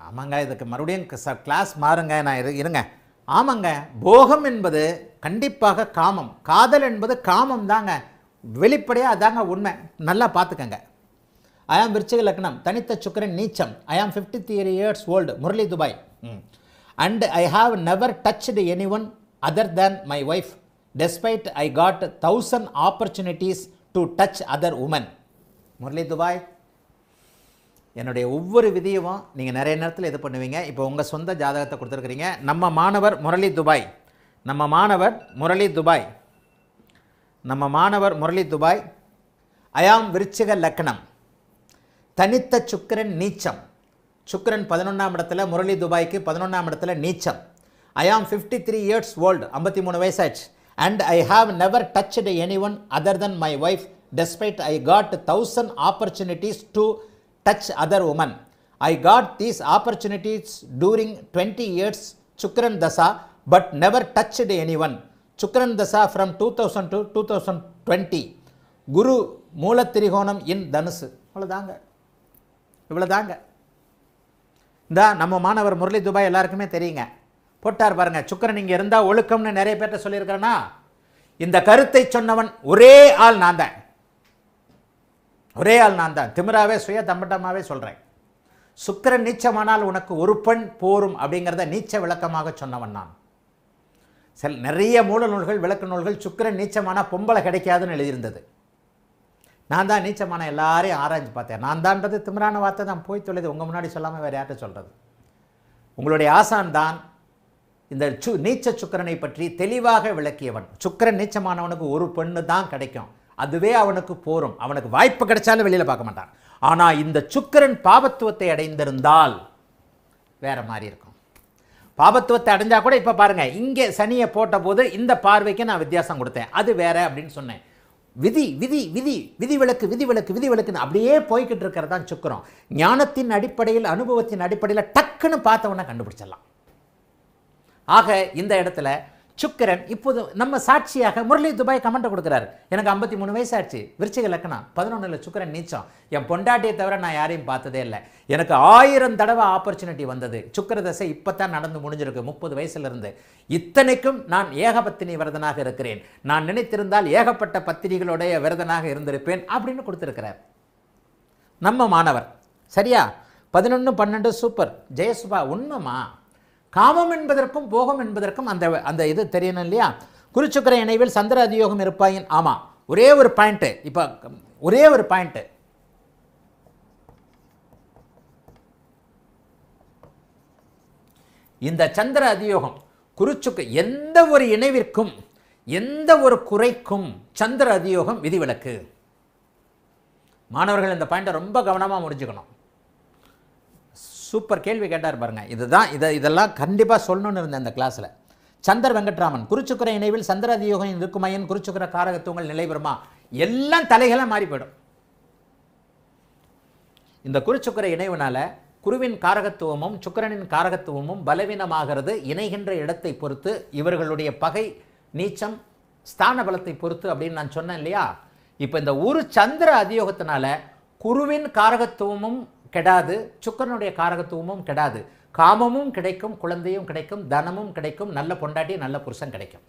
ஆமாங்க, இதுக்கு மறுபடியும் கிளாஸ் மாறுங்க. நான் இருங்க. ஆமாங்க, போகம் என்பது கண்டிப்பாக காமம், காதல் என்பது காமம் தாங்க, வெளிப்படையாக அதாங்க உண்மை. நல்லா பார்த்துக்கங்க. ஐ ஆம் விருச்சிக லக்னம், தனித்த சுக்கிரன் நீச்சம். ஐ ஆம் 53 years old, Murali Dubai. And I have never touched any one other than my wife despite I got 1000 opportunities to touch other woman. Murali Dubai, என்னுடைய ஒவ்வொரு விதியும் நீங்கள் நிறைய நேரத்தில் இது பண்ணுவீங்க. இப்போ உங்கள் சொந்த ஜாதகத்தை கொடுத்துருக்குறீங்க. நம்ம மாணவர் முரளி துபாய். ஐயாம் விருச்சிக லக்னம், தனித்த சுக்கிரன் நீச்சம். சுக்கிரன் 11ஆம் இடத்துல, முரளி துபாய்க்கு 11ஆம் இடத்துல நீச்சம். ஐயாம் 53 years old, 53 வயசாச்சு. And I have never touched anyone other than my wife despite I got 1000 opportunities to touch other women. I got these opportunities during 20 years Chukran Dasa but never touched anyone. Chukran Dasa from 2000 to 2020. Guru Moolatirigonam in Dhanusu. இவ்வளோதாங்க. இந்த நம்ம மாணவர் Murali Dubai எல்லாருக்குமே தெரியுங்க. போட்டார் பாருங்க, சுக்கிரன் இங்கே இருந்தால் ஒழுக்கம்னு நிறைய பேர்ட்ட சொல்லியிருக்கிறேன்னா, இந்த கருத்தை சொன்னவன் ஒரே ஆள் நான் தான். திமிராவே சுய தம்பட்டமாகவே சொல்கிறேன். சுக்கிரன் நீச்சமானால் உனக்கு ஒரு பெண் போரும் அப்படிங்கிறத நீச்ச விளக்கமாக சொன்னவன் நான். நிறைய மூல நூல்கள், விளக்க நூல்கள் சுக்கிரன் நீச்சமானால் பொம்பளை கிடைக்காதுன்னு எழுதியிருந்தது. நான் தான் நீச்சமான எல்லாரையும் ஆராய்ஞ்சு பார்த்தேன். நான் தான்றது திமிரான வார்த்தை தான், போய் தொலைது. உங்கள் முன்னாடி சொல்லாமல் வேறு யார்கிட்ட சொல்கிறது? உங்களுடைய ஆசான் தான் இந்த நீச்ச சுக்கிரனை பற்றி தெளிவாக விளக்கியவன். சுக்கிரன் நீச்சமானவனுக்கு ஒரு பெண்ணு தான் கிடைக்கும், அதுவே அவனுக்கு போரும். அவனுக்கு வாய்ப்பு கிடைச்சாலும் வெளியில் பார்க்க மாட்டான். ஆனால் இந்த சுக்கிரன் பாபத்துவத்தை அடைந்திருந்தால் வேற மாதிரி இருக்கும். பாபத்துவத்தை அடைஞ்சா கூட இப்போ பாருங்க, இங்கே சனியை போட்ட போது இந்த பார்வைக்கு நான் வித்தியாசம் கொடுத்தேன், அது வேற அப்படின்னு சொன்னேன். விதி விதி விதி விதிவிலக்கு விதிவிலக்கு விதிவிலக்குன்னு அப்படியே போய்கிட்டு இருக்கிறது தான் சுக்கிரம். ஞானத்தின் அடிப்படையில், அனுபவத்தின் அடிப்படையில் டக்குன்னு பார்த்தவொன்னே கண்டுபிடிச்சிடலாம். ஆக இந்த இடத்துல சுக்கிரன் இப்போது நம்ம சாட்சியாக முரளி துபாய் கமெண்ட் கொடுக்குறாரு. எனக்கு 53 வயசு ஆச்சு, விருச்சிக லக்னம், 11ல் சுக்கிரன் நீச்சம், என் பொண்டாட்டியை தவிர நான் யாரையும் பார்த்ததே இல்லை, எனக்கு 1000 தடவை ஆப்பர்ச்சுனிட்டி வந்தது, சுக்கிர தசை இப்போ தான் நடந்து முடிஞ்சிருக்கு 30 வயசுலேருந்து, இத்தனைக்கும் நான் ஏகபத்தினி விரதனாக இருக்கிறேன், நான் நினைத்திருந்தால் ஏகப்பட்ட பத்திரிகளுடைய விரதனாக இருந்திருப்பேன் அப்படின்னு கொடுத்துருக்கிறார் நம்ம மாணவர். சரியா? 11 12 சூப்பர் ஜெயசுபா. உண்மைமா, காமம் என்பதற்கும் போகம் என்பதற்கும் அந்த இது தெரியணும் இல்லையா? குருச்சுக்கிர இணைவில் சந்திர அதியோகம் இருப்பாயின். ஆமாம், ஒரே ஒரு பாயிண்ட்டு, இப்போ ஒரே ஒரு பாயிண்ட்டு, இந்த சந்திர அதியோகம் குருச்சுக்கு எந்த ஒரு இணைவிற்கும் எந்த ஒரு குறைக்கும் சந்திர அதியோகம் விதிவிலக்கு. மாணவர்கள் இந்த பாயிண்ட்டை ரொம்ப கவனமாக முடிஞ்சுக்கணும். சூப்பர் கேள்வி கேட்டார் பாருங்க. இதுதான் இதெல்லாம் கண்டிப்பாக சொல்லணும்னு இருந்தேன் இந்த கிளாஸில். சந்தர் வெங்கட்ராமன், குருச்சுக்கிர இணைவில் சந்திர அதியோகம் இருக்குமையன் குருச்சுக்கிர காரகத்துவங்கள் நிலை பெறுமா? எல்லாம் தலைகளாக மாறி போயிடும். இந்த குருச்சுக்கிர இணைவுனால குருவின் காரகத்துவமும் சுக்கிரனின் காரகத்துவமும் பலவீனமாகிறது. இணைகின்ற இடத்தை பொறுத்து, இவர்களுடைய பகை நீச்சம் ஸ்தான பலத்தை பொறுத்து அப்படின்னு நான் சொன்னேன் இல்லையா? இப்போ இந்த ஒரு சந்திர அதியோகத்தினால குருவின் காரகத்துவமும் கெடாது, சுக்கிரனுடைய காரகத்துவமும் கெடாது, காமமும் கிடைக்கும், குழந்தையும் கிடைக்கும், தனமும் கிடைக்கும், நல்ல பொண்டாட்டி நல்ல புருஷன் கிடைக்கும்.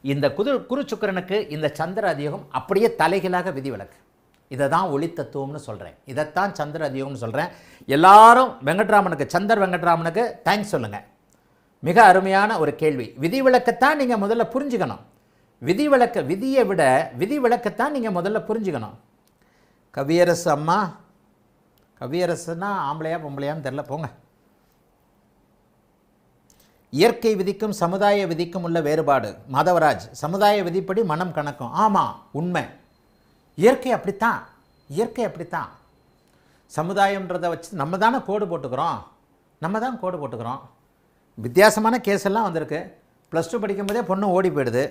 இந்த குரு சுக்கிரனுக்கு இந்த சந்திர அதியோகம் அப்படியே தலைகளாக விதிவிலக்கு. இதை தான் ஒளி தத்துவம்னு சொல்கிறேன், இதைத்தான் சந்திர அதியோகம்னு சொல்கிறேன். எல்லாரும் வெங்கட்ராமனுக்கு, சந்தர் வெங்கட்ராமனுக்கு தேங்க்ஸ் சொல்லுங்கள். மிக அருமையான ஒரு கேள்வி. விதிவிலக்கத்தான் நீங்கள் முதல்ல புரிஞ்சுக்கணும். விதியை விட விதிவிலக்கத்தான் நீங்கள் முதல்ல புரிஞ்சுக்கணும். கவியரசு அம்மா, கவியரசுனா ஆம்பளையா பொம்பளையான்னு தெரில, போங்க. இயற்கை விதிக்கும் சமுதாய விதிக்கும் உள்ள வேறுபாடு. மாதவராஜ், சமுதாய விதிப்படி மனம் கணக்கும். ஆமாம், உண்மை. இயற்கை அப்படித்தான், இயற்கை அப்படித்தான். சமுதாயன்றதை வச்சு நம்ம தானே கோடு போட்டுக்கிறோம். வித்தியாசமான கேஸ் எல்லாம் வந்திருக்கு. +2 படிக்கும்போதே பொண்ணு ஓடி போயிடுது.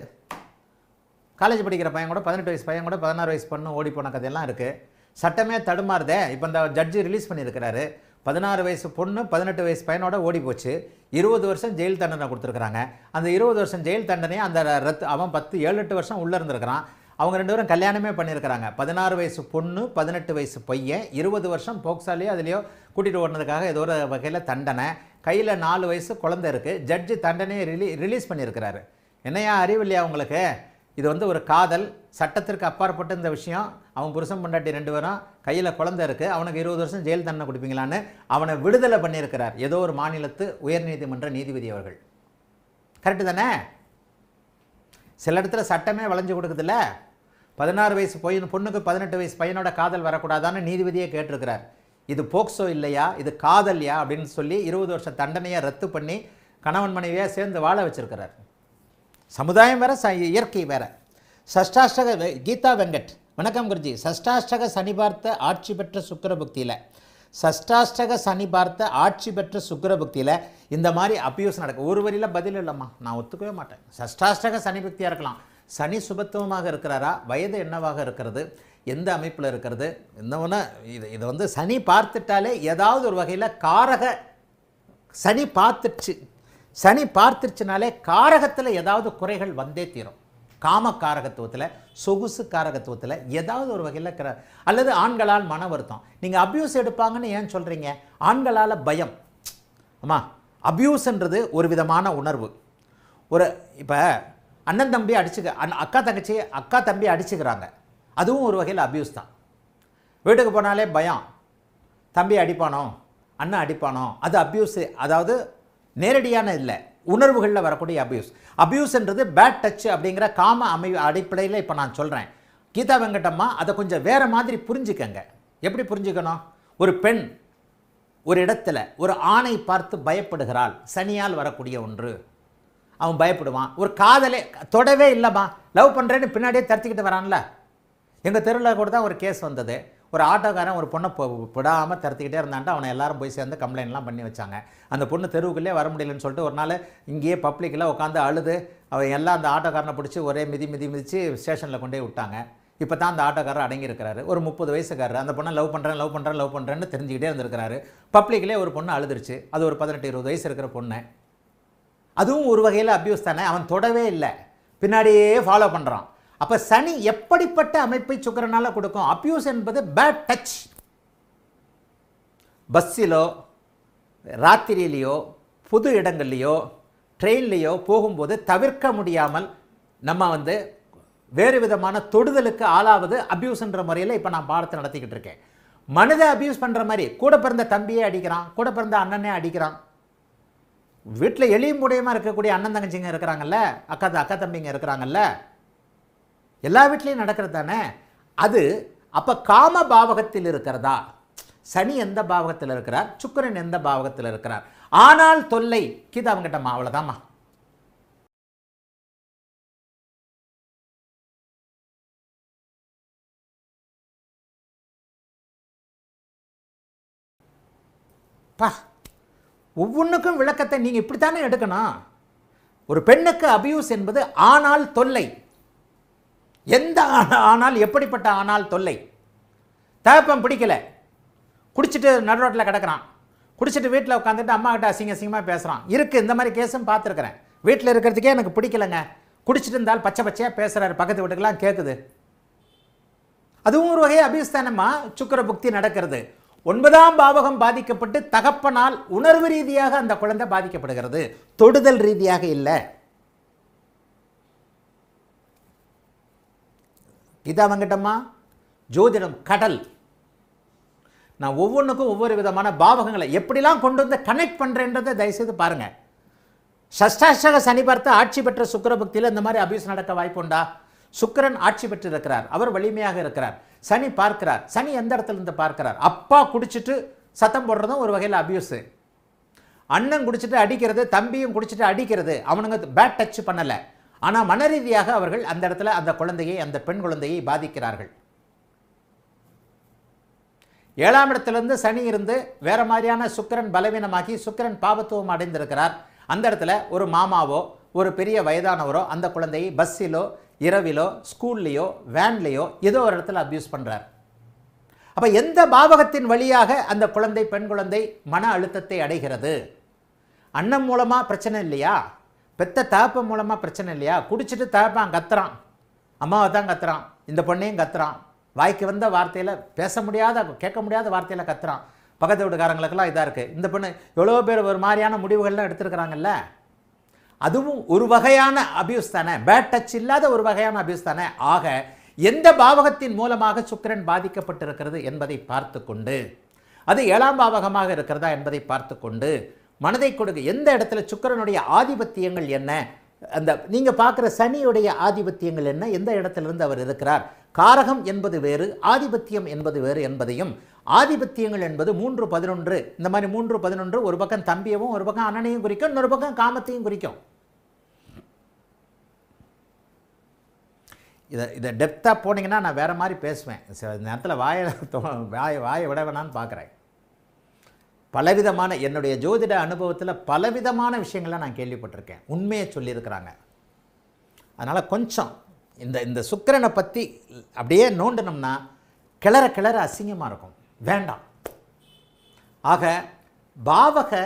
காலேஜ் படிக்கிற பையன் கூட 18 வயசு பையன் கூட 16 வயசு பொண்ணு ஓடி போன கதையெல்லாம் இருக்குது. சட்டமே தடுமாறுதே. இப்போ இந்த ஜட்ஜி ரிலீஸ் பண்ணியிருக்கிறாரு. 16 வயசு பொண்ணு 18 வயசு பையனோட ஓடி போச்சு. 20 வருஷம் ஜெயில் தண்டனை கொடுத்துருக்குறாங்க. அந்த 20 வருஷம் ஜெயில் தண்டனையை அந்த அவன் 7-8 வருஷம் உள்ளே இருந்திருக்கிறான். அவங்க 2 பேரும் கல்யாணமே பண்ணியிருக்கிறாங்க. 16 வயசு பொண்ணு 18 வயசு பையன் 20 வருஷம் போக்சாலையோ அதுலேயோ கூட்டிகிட்டு ஓடுனதுக்காக ஏதோ ஒரு வகையில் தண்டனை. கையில் 4 வயசு குழந்தை இருக்குது. ஜட்ஜி தண்டனையை ரிலீஸ் பண்ணியிருக்கிறாரு. என்னையா அறிவு இல்லையா உங்களுக்கு? இது ஒரு காதல், சட்டத்திற்கு அப்பாற்பட்ட இந்த விஷயம். அவன் புருஷன் பொண்டாட்டி 2 பேரும், கையில் குழந்தை இருக்குது, அவனுக்கு 20 வருஷம் ஜெயில் தண்டனை கொடுப்பீங்களான்னு அவனை விடுதலை பண்ணியிருக்கிறார் ஏதோ ஒரு மாநிலத்து உயர்நீதிமன்ற நீதிபதி அவர்கள். கரெக்டு தானே? சில இடத்துல சட்டமே வளைஞ்சு கொடுக்குதில்ல. 16 வயசு பொண்ணுக்கு 18 வயசு பையனோட காதல் வரக்கூடாதான்னு நீதிபதியே கேட்டிருக்கிறார். இது போக்சோ இல்லையா, இது காதல்யா அப்படின்னு சொல்லி 20 வருஷம் தண்டனையை ரத்து பண்ணி கணவன் மனைவியாக சேர்ந்து வாழ வச்சிருக்கிறார். சமுதாயம் வேற, இயற்கை வேற. சஷ்டாஷ்டக கீதா வெங்கட், வணக்கம் குருஜி. சஷ்டாஷ்டக சனி பார்த்த ஆட்சி பெற்ற சுக்கிர புக்தியில் இந்த மாதிரி அபியூஸ் நடக்கும். ஒரு வரியில் பதில் இல்லைம்மா, நான் ஒத்துக்கவே மாட்டேன். சஷ்டாஷ்டக சனி புக்தியாக இருக்கலாம். சனி சுபத்துவமாக இருக்கிறாரா, வயது என்னவாக இருக்கிறது, எந்த அமைப்பில் இருக்கிறது, இது சனி பார்த்துட்டாலே ஏதாவது ஒரு வகையில் சனி பார்த்துருச்சுனாலே காரகத்தில் ஏதாவது குறைகள் வந்தே தீரும். காம காரகத்துவத்தில், சொகுசு காரகத்துவத்தில் ஏதாவது ஒரு வகையில் அல்லது ஆண்களால் மன வருத்தம். நீங்கள் அபியூஸ் எடுப்பாங்கன்னு ஏன் சொல்கிறீங்க? ஆண்களால் பயம். ஆமாம், அபியூஸ்ன்றது ஒரு விதமான உணர்வு. இப்போ அண்ணன் தம்பி அக்கா தம்பி அடிச்சுக்கிறாங்க, அதுவும் ஒரு வகையில் அபியூஸ் தான். வீட்டுக்கு போனாலே பயம், தம்பி அடிப்பானோ அண்ணன் அடிப்பானோ, அது அபியூஸு. அதாவது நேரடியான இல்லை, உணர்வுகளில் வரக்கூடிய அபியூஸ்ன்றது பேட் டச் அப்படிங்கிற காம அடிப்படையில் இப்போ நான் சொல்கிறேன். கீதா வெங்கடம்மா அதை கொஞ்சம் வேற மாதிரி புரிஞ்சுக்கங்க. எப்படி புரிஞ்சுக்கணும்? ஒரு பெண் ஒரு இடத்துல ஒரு ஆணை பார்த்து பயப்படுகிறாள். சனியால் வரக்கூடிய ஒன்று. அவன் பயப்படுவான். ஒரு காதலே தொடவே இல்லைம்மா, லவ் பண்ணுறேன்னு பின்னாடியே தடுத்துக்கிட்டு வரான்ல. எங்கள் தெருவில் கூட தான் ஒரு கேஸ் வந்தது. ஒரு ஆட்டோக்காரன் ஒரு பொண்ணை விடாமல் தடுத்துக்கிட்டே இருந்தான்ட்டு அவனை எல்லாரும் போய் சேர்ந்து கம்ப்ளைண்ட்லாம் பண்ணி வச்சாங்க. அந்த பொண்ணு தெருவுக்குள்ளே வர முடியலன்னு சொல்லிட்டு ஒரு நாள் இங்கேயே பப்ளிக்கில் உட்காந்து அழுது அவன் எல்லாம் அந்த ஆட்டோக்காரனை பிடிச்சி ஒரே மிதித்து ஸ்டேஷனில் கொண்டே விட்டாங்க. இப்போ தான் அந்த ஆட்டோக்காரர் அடங்கியிருக்கிறாரு. ஒரு 30 வயசுக்காரர். அந்த பொண்ணை லவ் பண்ணுறேன்னு தெரிஞ்சுக்கிட்டே இருந்திருக்கிறாரு. பப்ளிக்கிலே ஒரு பொண்ணு அழுதுருச்சு. அது ஒரு 18-20 வயசு இருக்கிற பொண்ணு. அதுவும் ஒரு வகையில் அப்யூஸ் தானே. அவன் தொடவே இல்லை, பின்னாடியே ஃபாலோ பண்ணுறான். அப்போ சனி எப்படிப்பட்ட அமைப்பை சுக்கிரனால கொடுக்கும்? அப்யூஸ் என்பது பேட் டச். பஸ்ஸிலோ ராத்திரியிலையோ புது இடங்கள்லையோ ட்ரெயின்லேயோ போகும்போது தவிர்க்க முடியாமல் நம்ம வேறு விதமான தொடுதலுக்கு ஆளாவது அப்யூஸ்ன்ற முறையில் இப்போ நான் பாடத்தை நடத்திக்கிட்டு இருக்கேன். மனித அப்யூஸ் பண்ணுற மாதிரி கூட பிறந்த தம்பியே அடிக்கிறான், கூட பிறந்த அண்ணனே அடிக்கிறான். வீட்டில் எளியும் முடியுமா இருக்கக்கூடிய அண்ணன் தங்கச்சிங்க இருக்கிறாங்கல்ல, அக்கா தம்பிங்க இருக்கிறாங்கல்ல, எல்லா வீட்லேயும் நடக்கிறது தானே அது. அப்போ காம பாவகத்தில் இருக்கிறதா? சனி எந்த பாவகத்தில் இருக்கிறார், சுக்கிரன் எந்த பாவகத்தில் இருக்கிறார்? ஆனால் தொல்லை கீதா வெங்கடம்மா, அவ்வளோதாம்மா. ஒவ்வொன்றுக்கும் விளக்கத்தை நீங்கள் இப்படித்தானே எடுக்கணும். ஒரு பெண்ணுக்கு அபியூஸ் என்பது ஆனால் தொல்லை. எந்த ஆனால், எப்படிப்பட்ட ஆனால் தொல்லை? தகப்பன் பிடிக்கல, குடிச்சிட்டு நடுரோட்டில் கிடக்கிறான், குடிச்சிட்டு வீட்டில் உட்காந்துட்டு அம்மா கிட்ட அசிங்கமாக பேசுகிறான். இருக்குது, இந்த மாதிரி கேஸும் பார்த்துருக்குறேன். வீட்டில் இருக்கிறதுக்கே எனக்கு பிடிக்கலைங்க, குடிச்சிட்டு இருந்தால் பச்சையாக பேசுகிறாரு, பக்கத்து வீட்டுக்கெல்லாம் கேட்குது. அதுவும் ஒரு வகை அபியூஸ் தானம்மா. சுக்கிர புக்தி நடக்கிறது. 9ஆம் பாவகம் பாதிக்கப்பட்டு தகப்பனால் உணர்வு ரீதியாக அந்த குழந்தை பாதிக்கப்படுகிறது, தொடுதல் ரீதியாக இல்லை. கீதா வெங்கடம்மா, ஜோதிடம் கடல். நான் ஒவ்வொன்றுக்கும் ஒவ்வொரு விதமான பாவகங்களை எப்படிலாம் கொண்டு வந்து கனெக்ட் பண்ணுறேன்றதை தயவுசெய்து பாருங்கள். ஷஷ்டாஷ்டக சனி பார்த்து ஆட்சி பெற்ற சுக்கிர பக்தியில் இந்த மாதிரி அபியூஸ் நடக்க வாய்ப்புண்டா? சுக்கிரன் ஆட்சி பெற்று இருக்கிறார், அவர் வலிமையாக இருக்கிறார். சனி பார்க்கிறார். சனி எந்த இடத்துல இருந்து பார்க்கிறார்? அப்பா குடிச்சிட்டு சத்தம் போடுறதும் ஒரு வகையில் அபியூஸு. அண்ணன் குடிச்சிட்டு அடிக்கிறது, தம்பியும் குடிச்சிட்டு அடிக்கிறது, அவனுங்க பேட் டச் பண்ணலை. ஆனால் மன ரீதியாக அவர்கள் அந்த இடத்துல அந்த குழந்தையை, அந்த பெண் குழந்தையை பாதிக்கிறார்கள். 7ஆம் இடத்திலிருந்து சனி இருந்து வேற மாதிரியான சுக்கிரன் பலவீனமாகி சுக்கிரன் பாபத்துவம் அடைந்திருக்கிறார். அந்த இடத்துல ஒரு மாமாவோ ஒரு பெரிய வயதானவரோ அந்த குழந்தையை பஸ்ஸிலோ இரவிலோ ஸ்கூல்லையோ வேன்லையோ ஏதோ ஒரு இடத்துல அப்யூஸ் பண்ணுறார். அப்போ எந்த பாவகத்தின் வழியாக அந்த குழந்தை, பெண் குழந்தை மன அழுத்தத்தை அடைகிறது? அண்ணன் மூலமாக பிரச்சனை இல்லையா? பெத்த தகப்பன் மூலமாக பிரச்சனை இல்லையா? குடிச்சிட்டு தகப்பான் கத்துறான், அம்மாவை தான் கத்துறான், இந்த பொண்ணையும் கத்துறான், வாய்க்கு வந்த வார்த்தையில் பேச முடியாத கேட்க முடியாத வார்த்தையில் கத்துறான். பக்கத்து வீட்டுக்காரங்களுக்கெல்லாம் இதாக இருக்குது. இந்த பொண்ணு எவ்வளோ பேர் ஒரு மாதிரியான முடிவுகள்லாம் எடுத்துருக்கிறாங்கல்ல. அதுவும் ஒரு வகையான அபியூஸ் தானே, பேட் டச் இல்லாத ஒரு வகையான அபியூஸ் தானே. ஆக எந்த பாவகத்தின் மூலமாக சுக்கிரன் பாதிக்கப்பட்டிருக்கிறது என்பதை பார்த்து கொண்டு, அது 7ஆம் பாவகமாக இருக்கிறதா என்பதை பார்த்து கொண்டு மனதை கொடுக்க. எந்த இடத்துல சுக்கிரனுடைய ஆதிபத்தியங்கள் என்ன, அந்த நீங்கள் பார்க்குற சனியுடைய ஆதிபத்தியங்கள் என்ன, எந்த இடத்திலிருந்து அவர் இருக்கிறார், காரகம் என்பது வேறு, ஆதிபத்தியம் என்பது வேறு என்பதையும், ஆதிபத்தியங்கள் என்பது 3-11, இந்த மாதிரி 3-11 ஒரு பக்கம் தம்பியவும் ஒரு பக்கம் அண்ணனையும் குறிக்கும், இன்னொரு பக்கம் காமத்தையும் குறிக்கும். இதை டெப்த்தாக போனீங்கன்னா நான் வேறு மாதிரி பேசுவேன். சில நேரத்தில் வாயை விட வேணான்னு பார்க்குறேன். பலவிதமான என்னுடைய ஜோதிட அனுபவத்தில் பலவிதமான விஷயங்களை நான் கேள்விப்பட்டிருக்கேன், உண்மையை சொல்லியிருக்கிறாங்க. அதனால் கொஞ்சம் இந்த சுக்கிரனை பற்றி அப்படியே நோண்டினோம்னா கிளற அசிங்கமாக இருக்கும், வேண்டாம். ஆக பாவக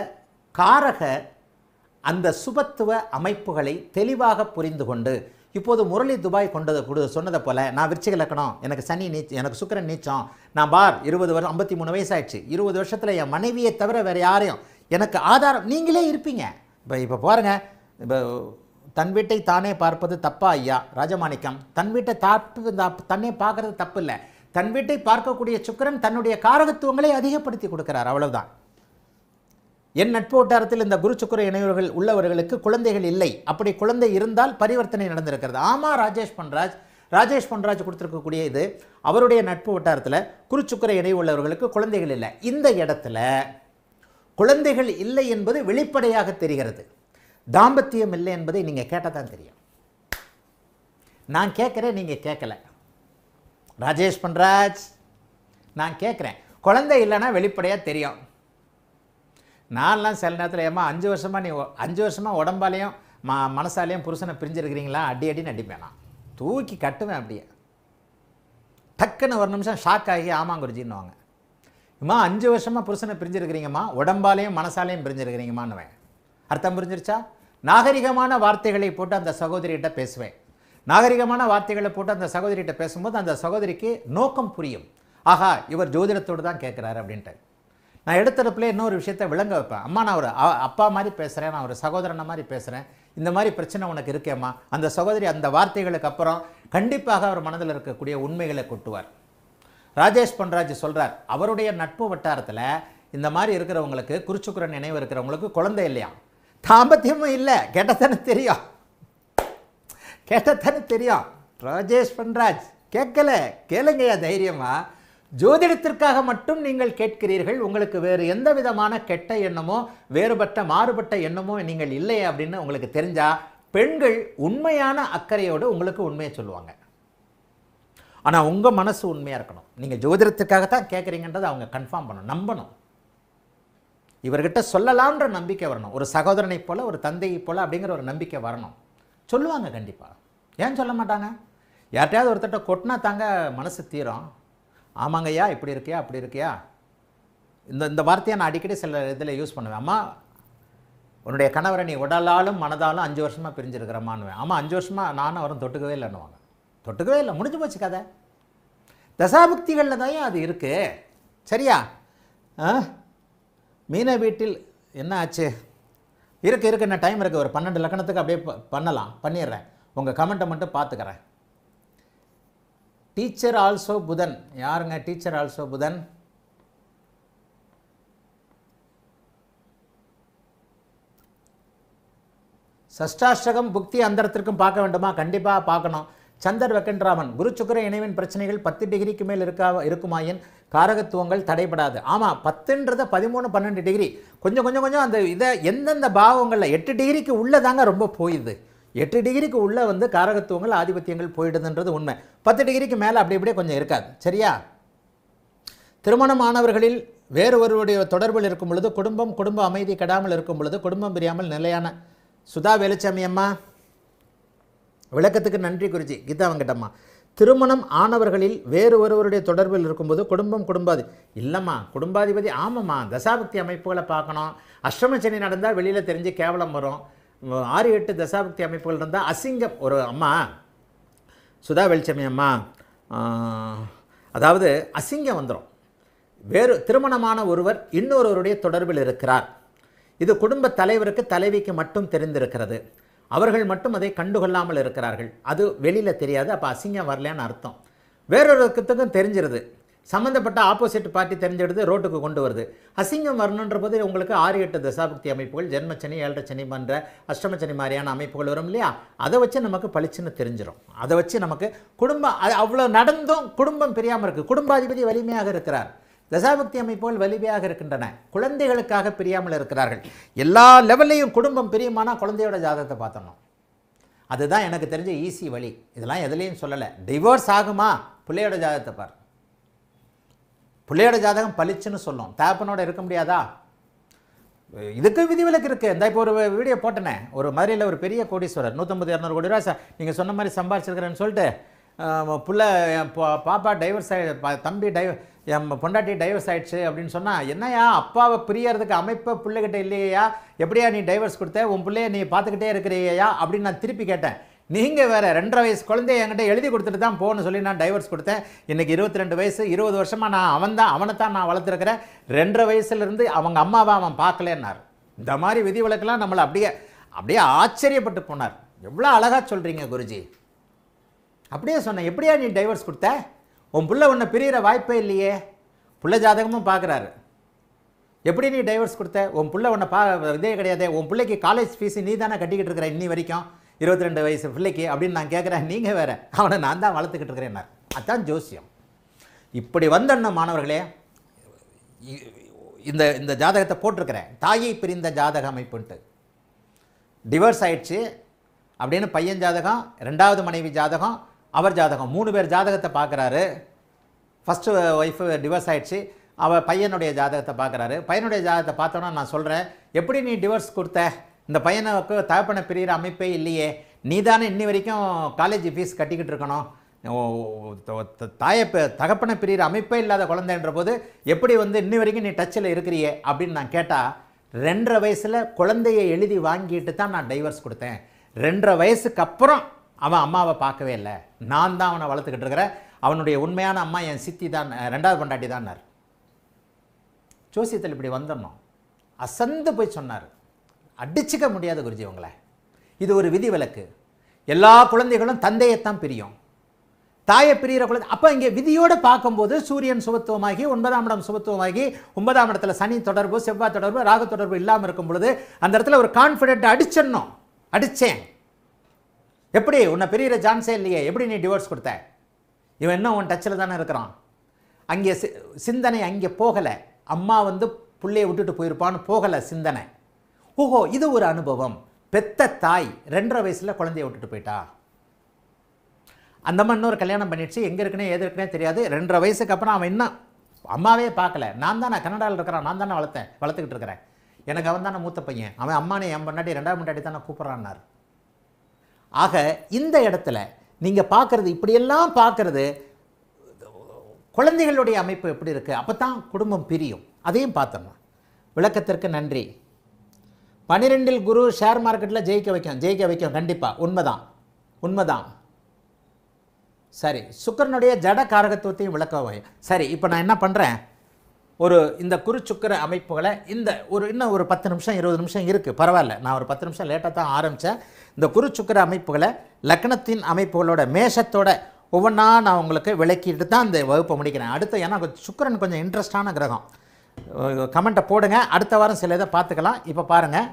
காரக அந்த சுபத்துவ அமைப்புகளை தெளிவாக புரிந்து கொண்டு, இப்போது முரளி துபாய் சொன்னதை போல், நான் விருச்சிக லக்னம், எனக்கு சனி எனக்கு சுக்கிரன் நீச்சம், நான் 20 வருஷம் 53 வயசாயிடுச்சு, 20 வருஷத்தில் என் மனைவியை தவிர வேறு யாரையும் எனக்கு ஆதாரம், நீங்களே இருப்பீங்க. இப்போ பாருங்கள், இப்போ தன் வீட்டை தானே பார்ப்பது தப்பா ஐயா ராஜமாணிக்கம்? தன் வீட்டை தன்னே பார்க்கறது தப்பு இல்லை. தன் வீட்டை பார்க்கக்கூடிய சுக்கிரன் தன்னுடைய காரகத்துவங்களை அதிகப்படுத்தி கொடுக்கிறார், அவ்வளவுதான். என் நட்பு வட்டாரத்தில் இந்த குரு சுக்கிர இணையவர்கள் உள்ளவர்களுக்கு குழந்தைகள் இல்லை. அப்படி குழந்தை இருந்தால் பரிவர்த்தனை நடந்திருக்கிறது. ஆமாம் ராஜேஷ் பன்ராஜ், ராஜேஷ் பொன்ராஜ் கொடுத்துருக்கக்கூடிய இது அவருடைய நட்பு வட்டாரத்தில் குருச்சுக்கர இணை உள்ளவர்களுக்கு குழந்தைகள் இல்லை. இந்த இடத்துல குழந்தைகள் இல்லை என்பது வெளிப்படையாக தெரிகிறது. தாம்பத்தியம் இல்லை என்பதை நீங்கள் கேட்டால் தான் தெரியும். நான் கேட்குறேன், நீங்கள் கேட்கல. ராஜேஷ் பொன்ராஜ் நான் கேட்குறேன், குழந்தை இல்லைன்னா வெளிப்படையாக தெரியும். நான்லாம் சில நேரத்தில் ஏமா 5 வருஷமாக நீ 5 வருஷமாக உடம்பாலையும் மனசாலையும் புருஷனை பிரிஞ்சிருக்கிறீங்களா, அடின்னு அடிப்பேன். நான் தூக்கி கட்டுவேன். அப்படியே டக்குன்னு ஒரு நிமிஷம் ஷாக் ஆகி ஆமாங்குருஜின்னுவாங்க. இம்மா 5 வருஷமாக புருஷனை பிரிஞ்சிருக்கிறீங்கம்மா, உடம்பாலையும் மனசாலையும் பிரிஞ்சிருக்கிறீங்கம்மான்னுவேன். அர்த்தம் புரிஞ்சிருச்சா? நாகரிகமான வார்த்தைகளை போட்டு அந்த சகோதரிகிட்ட பேசுவேன். நாகரிகமான வார்த்தைகளை போட்டு அந்த சகோதரிகிட்ட பேசும்போது அந்த சகோதரிக்கு நோக்கம் புரியும். ஆஹா, இவர் ஜோதிடத்தோடு தான் கேட்குறாரு அப்படின்ட்டு. நான் எடுத்தடுப்புல இன்னொரு விஷயத்தை விளங்க வைப்பேன். அம்மா, நான் ஒரு அப்பா மாதிரி பேசுகிறேன், நான் ஒரு சகோதரனை மாதிரி பேசுகிறேன், இந்த மாதிரி பிரச்சனை உனக்கு இருக்கேம்மா. அந்த சகோதரி அந்த வார்த்தைகளுக்கு அப்புறம் கண்டிப்பாக அவர் மனதில் இருக்கக்கூடிய உண்மைகளை கொட்டுவார். ராஜேஷ் பொன்ராஜ் சொல்கிறார், அவருடைய நட்பு வட்டாரத்தில் இந்த மாதிரி இருக்கிறவங்களுக்கு, குருச்சுக்குரன் நினைவு இருக்கிறவங்களுக்கு குழந்தை இல்லையா, தாம்பத்தியமும் இல்லை. கேட்டத்தானே தெரியும், கேட்டத்தானே தெரியும். ராஜேஷ் பொன்ராஜ் கேட்கல, கேளுங்கய்யா தைரியமா. ஜோதிடத்திற்காக மட்டும் நீங்கள் கேட்கிறீர்கள், உங்களுக்கு வேறு எந்த விதமான கெட்ட எண்ணமோ வேறுபட்ட மாறுபட்ட எண்ணமோ நீங்கள் இல்லை அப்படின்னு உங்களுக்கு தெரிஞ்சா, பெண்கள் உண்மையான அக்கறையோடு உங்களுக்கு உண்மையை சொல்லுவாங்க. ஆனால் உங்கள் மனசு உண்மையாக இருக்கணும். நீங்கள் ஜோதிடத்திற்காகத்தான் கேட்குறீங்கன்றதை அவங்க கன்ஃபார்ம் பண்ணணும், நம்பணும். இவர்கிட்ட சொல்லலான்ற நம்பிக்கை வரணும். ஒரு சகோதரனை போல், ஒரு தந்தையை போல் அப்படிங்கிற ஒரு நம்பிக்கை வரணும். சொல்லுவாங்க கண்டிப்பாக. ஏன் சொல்ல மாட்டாங்க? யார்கிட்டையாவது ஒருத்தட்ட கொட்டினா தாங்க மனசு தீரும். ஆமாங்கய்யா, இப்படி இருக்கியா அப்படி இருக்கியா. இந்த வார்த்தையை நான் அடிக்கடி சில இதில் யூஸ் பண்ணுவேன். அம்மா, உன்னுடைய கணவரை நீ உடலாலும் மனதாலும் 5 வருஷமாக பிரிஞ்சிருக்கிறம்மான்னுவேன். ஆமாம், 5 வருஷமாக நானும் அவரும் தொட்டுக்கவே இல்லைன்னுவாங்க. தொட்டுக்கவே இல்லை, முடிஞ்சு போச்சு கதை. தசாபுக்திகளில் தான் அது இருக்குது. சரியா? மீன வீட்டில் என்ன ஆச்சு? இருக்கு என்ன டைம் இருக்குது, ஒரு 12 லக்கணத்துக்கு அப்படியே பண்ணலாம், பண்ணிடுறேன். உங்கள் கமெண்ட்டை மட்டும் பார்த்துக்கிறேன். டீச்சர் ஆல்சோ புதன். யாருங்க டீச்சர் ஆல்சோ புதன்? சஷ்டாஷ்டகம் புக்தி அந்தரத்திற்கும் பார்க்க வேண்டுமா? கண்டிப்பாக பார்க்கணும். சந்தர் வெங்கட்ராமன், குரு சுக்கிர இணைவின் பிரச்சனைகள் 10 டிகிரிக்கு மேல் இருக்குமாயின் காரகத்துவங்கள் தடைபடாது. ஆமாம், 10ன்றது 13 12 டிகிரி. கொஞ்சம் அந்த இதை எந்தெந்த பாவங்களில் 8 டிகிரிக்கு உள்ளே தாங்க ரொம்ப போயிடுது. 8 டிகிரிக்கு உள்ளே காரகத்துவங்கள் ஆதிபத்தியங்கள் போயிடுதுன்றது உண்மை. 10 டிகிரிக்கு மேலே அப்படி இப்படியே கொஞ்சம் இருக்காது. சரியா? திருமணமானவர்களில் வேறு ஒருவருடைய தொடர்பில் இருக்கும் பொழுது குடும்ப அமைதி கெடாமல் இருக்கும் பொழுது குடும்பம் பிரியாமல் நிலையான சுதா வேலுச்சாமி அம்மா, விளக்கத்துக்கு நன்றி குருஜி. கீதா வெங்கடம்மா, திருமணம் ஆனவர்களில் வேறு ஒருவருடைய தொடர்பில் இருக்கும்போது குடும்பாதி இல்லைம்மா, குடும்பாதிபதி. ஆமாம்மா, தசாபக்தி அமைப்புகளை பார்க்கணும். அஷ்டமச்சனி நடந்தால் வெளியில் தெரிஞ்சு கேவலம் வரும். 6 8 தசாபக்தி அமைப்புகள் இருந்தால் அசிங்கம். ஒரு அம்மா சுதா வெளிச்சமி அம்மா, அதாவது அசிங்கம் வந்துடும். வேறு திருமணமான ஒருவர் இன்னொருவருடைய தொடர்பில் இருக்கிறார். இது குடும்ப தலைவருக்கு தலைவிக்கு மட்டும் தெரிந்திருக்கிறது. அவர்கள் மட்டும் அதை கண்டுகொள்ளாமல் இருக்கிறார்கள். அது வெளியில் தெரியாது. அப்போ அசிங்கம் வரலையான்னு அர்த்தம். வேறொருத்துக்கும் தெரிஞ்சிருது. சம்மந்தப்பட்ட ஆப்போசிட் பார்ட்டி தெரிஞ்சிடுது, ரோட்டுக்கு கொண்டு வருது. அசிங்கம் வரணுன்ற போது உங்களுக்கு 6 8 தசாபக்தி அமைப்புகள், ஜென்மச்சனி 7 சனி போன்ற அஷ்டமச்சனி மாதிரியான அமைப்புகள் வரும் இல்லையா? அதை வச்சு நமக்கு பளிச்சுன்னு தெரிஞ்சிடும். அதை வச்சு நமக்கு குடும்பம் அவ்வளோ நடந்தும் குடும்பம் பிரியாமல் இருக்குது. குடும்பாதிபதி வலிமையாக இருக்கிறார். தசாபக்தி அமைப்புகள் வலிமையாக இருக்கின்றன. குழந்தைகளுக்காக பிரியாமல் இருக்கிறார்கள். எல்லா லெவல்லையும் குடும்பம் பிரியமானா குழந்தையோட ஜாதகத்தை பார்த்தணும். அதுதான் எனக்கு தெரிஞ்ச ஈஸி வழி. இதெல்லாம் எதுலேயும் சொல்லலை. டிவோர்ஸ் ஆகுமா? பிள்ளையோட ஜாதகத்தை பார். பிள்ளையோட ஜாதகம் பளிச்சுன்னு சொல்லும். தகப்பனோட இருக்க முடியாதா? இதுக்கு விதிவிலக்கு இருக்குது. இந்த இப்போ ஒரு வீடியோ போட்டேனே, ஒரு மதுரையில் ஒரு பெரிய கோடீஸ்வரர் 150 200 கோடி ரூபா நீங்கள் சொன்ன மாதிரி சம்பாதிச்சிருக்கிறேன்னு சொல்லிட்டு புள்ள பாப்பா டைவர்ஸ் தம்பி என் பொண்டாட்டி டைவர்ஸ் ஆகிடுச்சு அப்படின்னு சொன்னால், என்னையா அப்பாவை பிரியறதுக்கு அமைப்பை பிள்ளைகிட்ட இல்லையா? எப்படியா நீ டைவர்ஸ் கொடுத்த? உன் பிள்ளைய நீ பார்த்துக்கிட்டே இருக்கிறியா அப்படின்னு நான் திருப்பி கேட்டேன். நீங்கள் வேறு 2.5 வயசு குழந்தைய என்கிட்ட எழுதி கொடுத்துட்டு தான் போகணும்னு சொல்லி நான் டைவர்ஸ் கொடுத்தேன். இன்றைக்கி 22 வயசு, 20 வருஷமாக நான் அவனைத்தான் நான் வளர்த்துருக்கிறேன். 2.5 வயசுலேருந்து அவங்க அம்மாவை அவன் பார்க்கலன்னார். இந்த மாதிரி விதிவிலக்கெல்லாம் நம்மளை அப்படியே ஆச்சரியப்பட்டு போனார். எவ்வளோ அழகாக சொல்கிறீங்க குருஜி. அப்படியே சொன்னேன், எப்படியா நீ டைவர்ஸ் கொடுத்த? உன் பிள்ளை உன்னை பிரிகிற வாய்ப்பே இல்லையே. பிள்ளை ஜாதகமும் பார்க்குறாரு. எப்படி நீ டைவர்ஸ் கொடுத்த? உன் பிள்ளை உன்னை இதே கிடையாதே. உன் பிள்ளைக்கு காலேஜ் ஃபீஸு நீ தானே கட்டிக்கிட்டு இருக்கிற இன்னி வரைக்கும். 22 வயசு பிள்ளைக்கு அப்படின்னு நான் கேட்குறேன். நீங்கள் வேறு, அவனை நான் தான் வளர்த்துக்கிட்டு இருக்கிறேன். அதுதான் ஜோசியம். இப்படி வந்தோன்ன மாணவர்களே, இந்த இந்த ஜாதகத்தை போட்டிருக்கிறேன், தாயை பிரிந்த ஜாதக அமைப்புன்ட்டு. டிவோர்ஸ் ஆயிடுச்சு அப்படின்னு பையன் ஜாதகம், 2வது மனைவி ஜாதகம், அவர் ஜாதகம், 3 பேர் ஜாதகத்தை பார்க்குறாரு. ஃபஸ்ட்டு ஒய்ஃபு டிவோர்ஸ் ஆகிடுச்சு, அவள் பையனுடைய ஜாதகத்தை பார்க்குறாரு. பையனுடைய ஜாதகத்தை பார்த்தோன்னா நான் சொல்கிறேன், எப்படி நீ டிவோர்ஸ் கொடுத்த? இந்த பையனுக்கு தகப்பனை பிரிகிற அமைப்பே இல்லையே, நீ தானே இன்னி வரைக்கும் காலேஜ் ஃபீஸ் கட்டிக்கிட்டு இருக்கணும், தகப்பனை பிரிகிற அமைப்பே இல்லாத குழந்தைன்ற போது எப்படி இன்னி வரைக்கும் நீ டச்சில் இருக்கிறியே அப்படின்னு நான் கேட்டால், 2.5 வயசில் குழந்தையை எழுதி வாங்கிட்டு தான் நான் டைவர்ஸ் கொடுத்தேன். 2.5 வயசுக்கு அப்புறம் அவன் அம்மாவை பார்க்கவே இல்லை, நான் தான் அவனை வளர்த்துக்கிட்டு இருக்கிறேன். அவனுடைய உண்மையான அம்மா என் சித்தி தான், 2வது பொண்டாட்டி தான்னார். ஜோசியத்தில் இப்படி வந்துடணும். அசந்து போய் சொன்னார். அடிச்சுக்க முடியாது குருஜி உங்களை. இது ஒரு விதி விலக்கு. எல்லா குழந்தைகளும் தந்தையைத்தான் பிரியும், தாயை பிரிகிற குழந்தை. அப்போ இங்கே விதியோடு பார்க்கும்போது சூரியன் சுபத்துவமாகி 9ஆம் இடம் சுபத்துவமாகி 9ஆம் இடத்துல சனி தொடர்பு, செவ்வாய் தொடர்பு, ராகு தொடர்பு இல்லாமல் இருக்கும் பொழுது அந்த இடத்துல ஒரு கான்ஃபிடென்ட் அடிச்சிடணும். அடித்தேன். எப்படி உன்னை பிரிகிற சான்ஸே இல்லையே, எப்படி நீ டிவோர்ஸ் கொடுத்த? இவன் இன்னும் உன் டச்சில் தானே இருக்கிறான். அங்கே சிந்தனை அங்கே போகலை. அம்மா பிள்ளையை விட்டுட்டு போயிருப்பான்னு போகலை சிந்தனை. ஓஹோ, இது ஒரு அனுபவம். பெத்த தாய் 2.5 வயசில் குழந்தைய விட்டுட்டு போயிட்டா. அந்த அம்மா இன்னொரு கல்யாணம் பண்ணிடுச்சு, எங்கே இருக்குன்னே ஏது இருக்குன்னே தெரியாது. 2.5 வயசுக்கு அப்புறம் அவன் இன்னும் அம்மாவே பார்க்கல. நான் தானே கனடாவில் இருக்கிறான், நான் தானே வளர்த்துக்கிட்டு இருக்கிறேன், எனக்கு அவன் தானே மூத்த பையன், அவன் அம்மானே என் பொண்டாட்டி 2வது பொண்டாட்டி தானே கூப்பிட்றான்னார். ஆக இந்த இடத்துல நீங்கள் பார்க்குறது, இப்படியெல்லாம் பார்க்குறது குழந்தைகளுடைய அமைப்பு எப்படி இருக்குது, அப்போ தான் குடும்பம் பிரியும். அதையும் பார்த்தோம்னா. விளக்கத்திற்கு நன்றி. 12இல் குரு ஷேர் மார்க்கெட்டில் ஜெயிக்க வைக்கும் கண்டிப்பாக, உண்மைதான். சரி, சுக்கிரனுடைய ஜட காரகத்துவத்தையும் விளக்க. சரி, இப்போ நான் என்ன பண்ணுறேன், இந்த குரு சுக்கிர அமைப்புகளை இன்னும் ஒரு 10 நிமிஷம் 20 நிமிஷம் இருக்குது, பரவாயில்ல. நான் ஒரு 10 நிமிஷம் லேட்டாக தான் ஆரம்பித்தேன். இந்த குரு சுக்கிர அமைப்புகளை லக்னத்தின் அமைப்புகளோட மேஷத்தோட ஒவ்வொன்றா நான் உங்களுக்கு விளக்கிட்டு தான் இந்த வகுப்பை முடிக்கிறேன். அடுத்து ஏன்னா சுக்கிரன் கொஞ்சம் இன்ட்ரெஸ்டான கிரகம். கமெண்ட்டை போடுங்க, அடுத்த வாரம் சில இதை பார்த்துக்கலாம். இப்போ பாருங்கள்,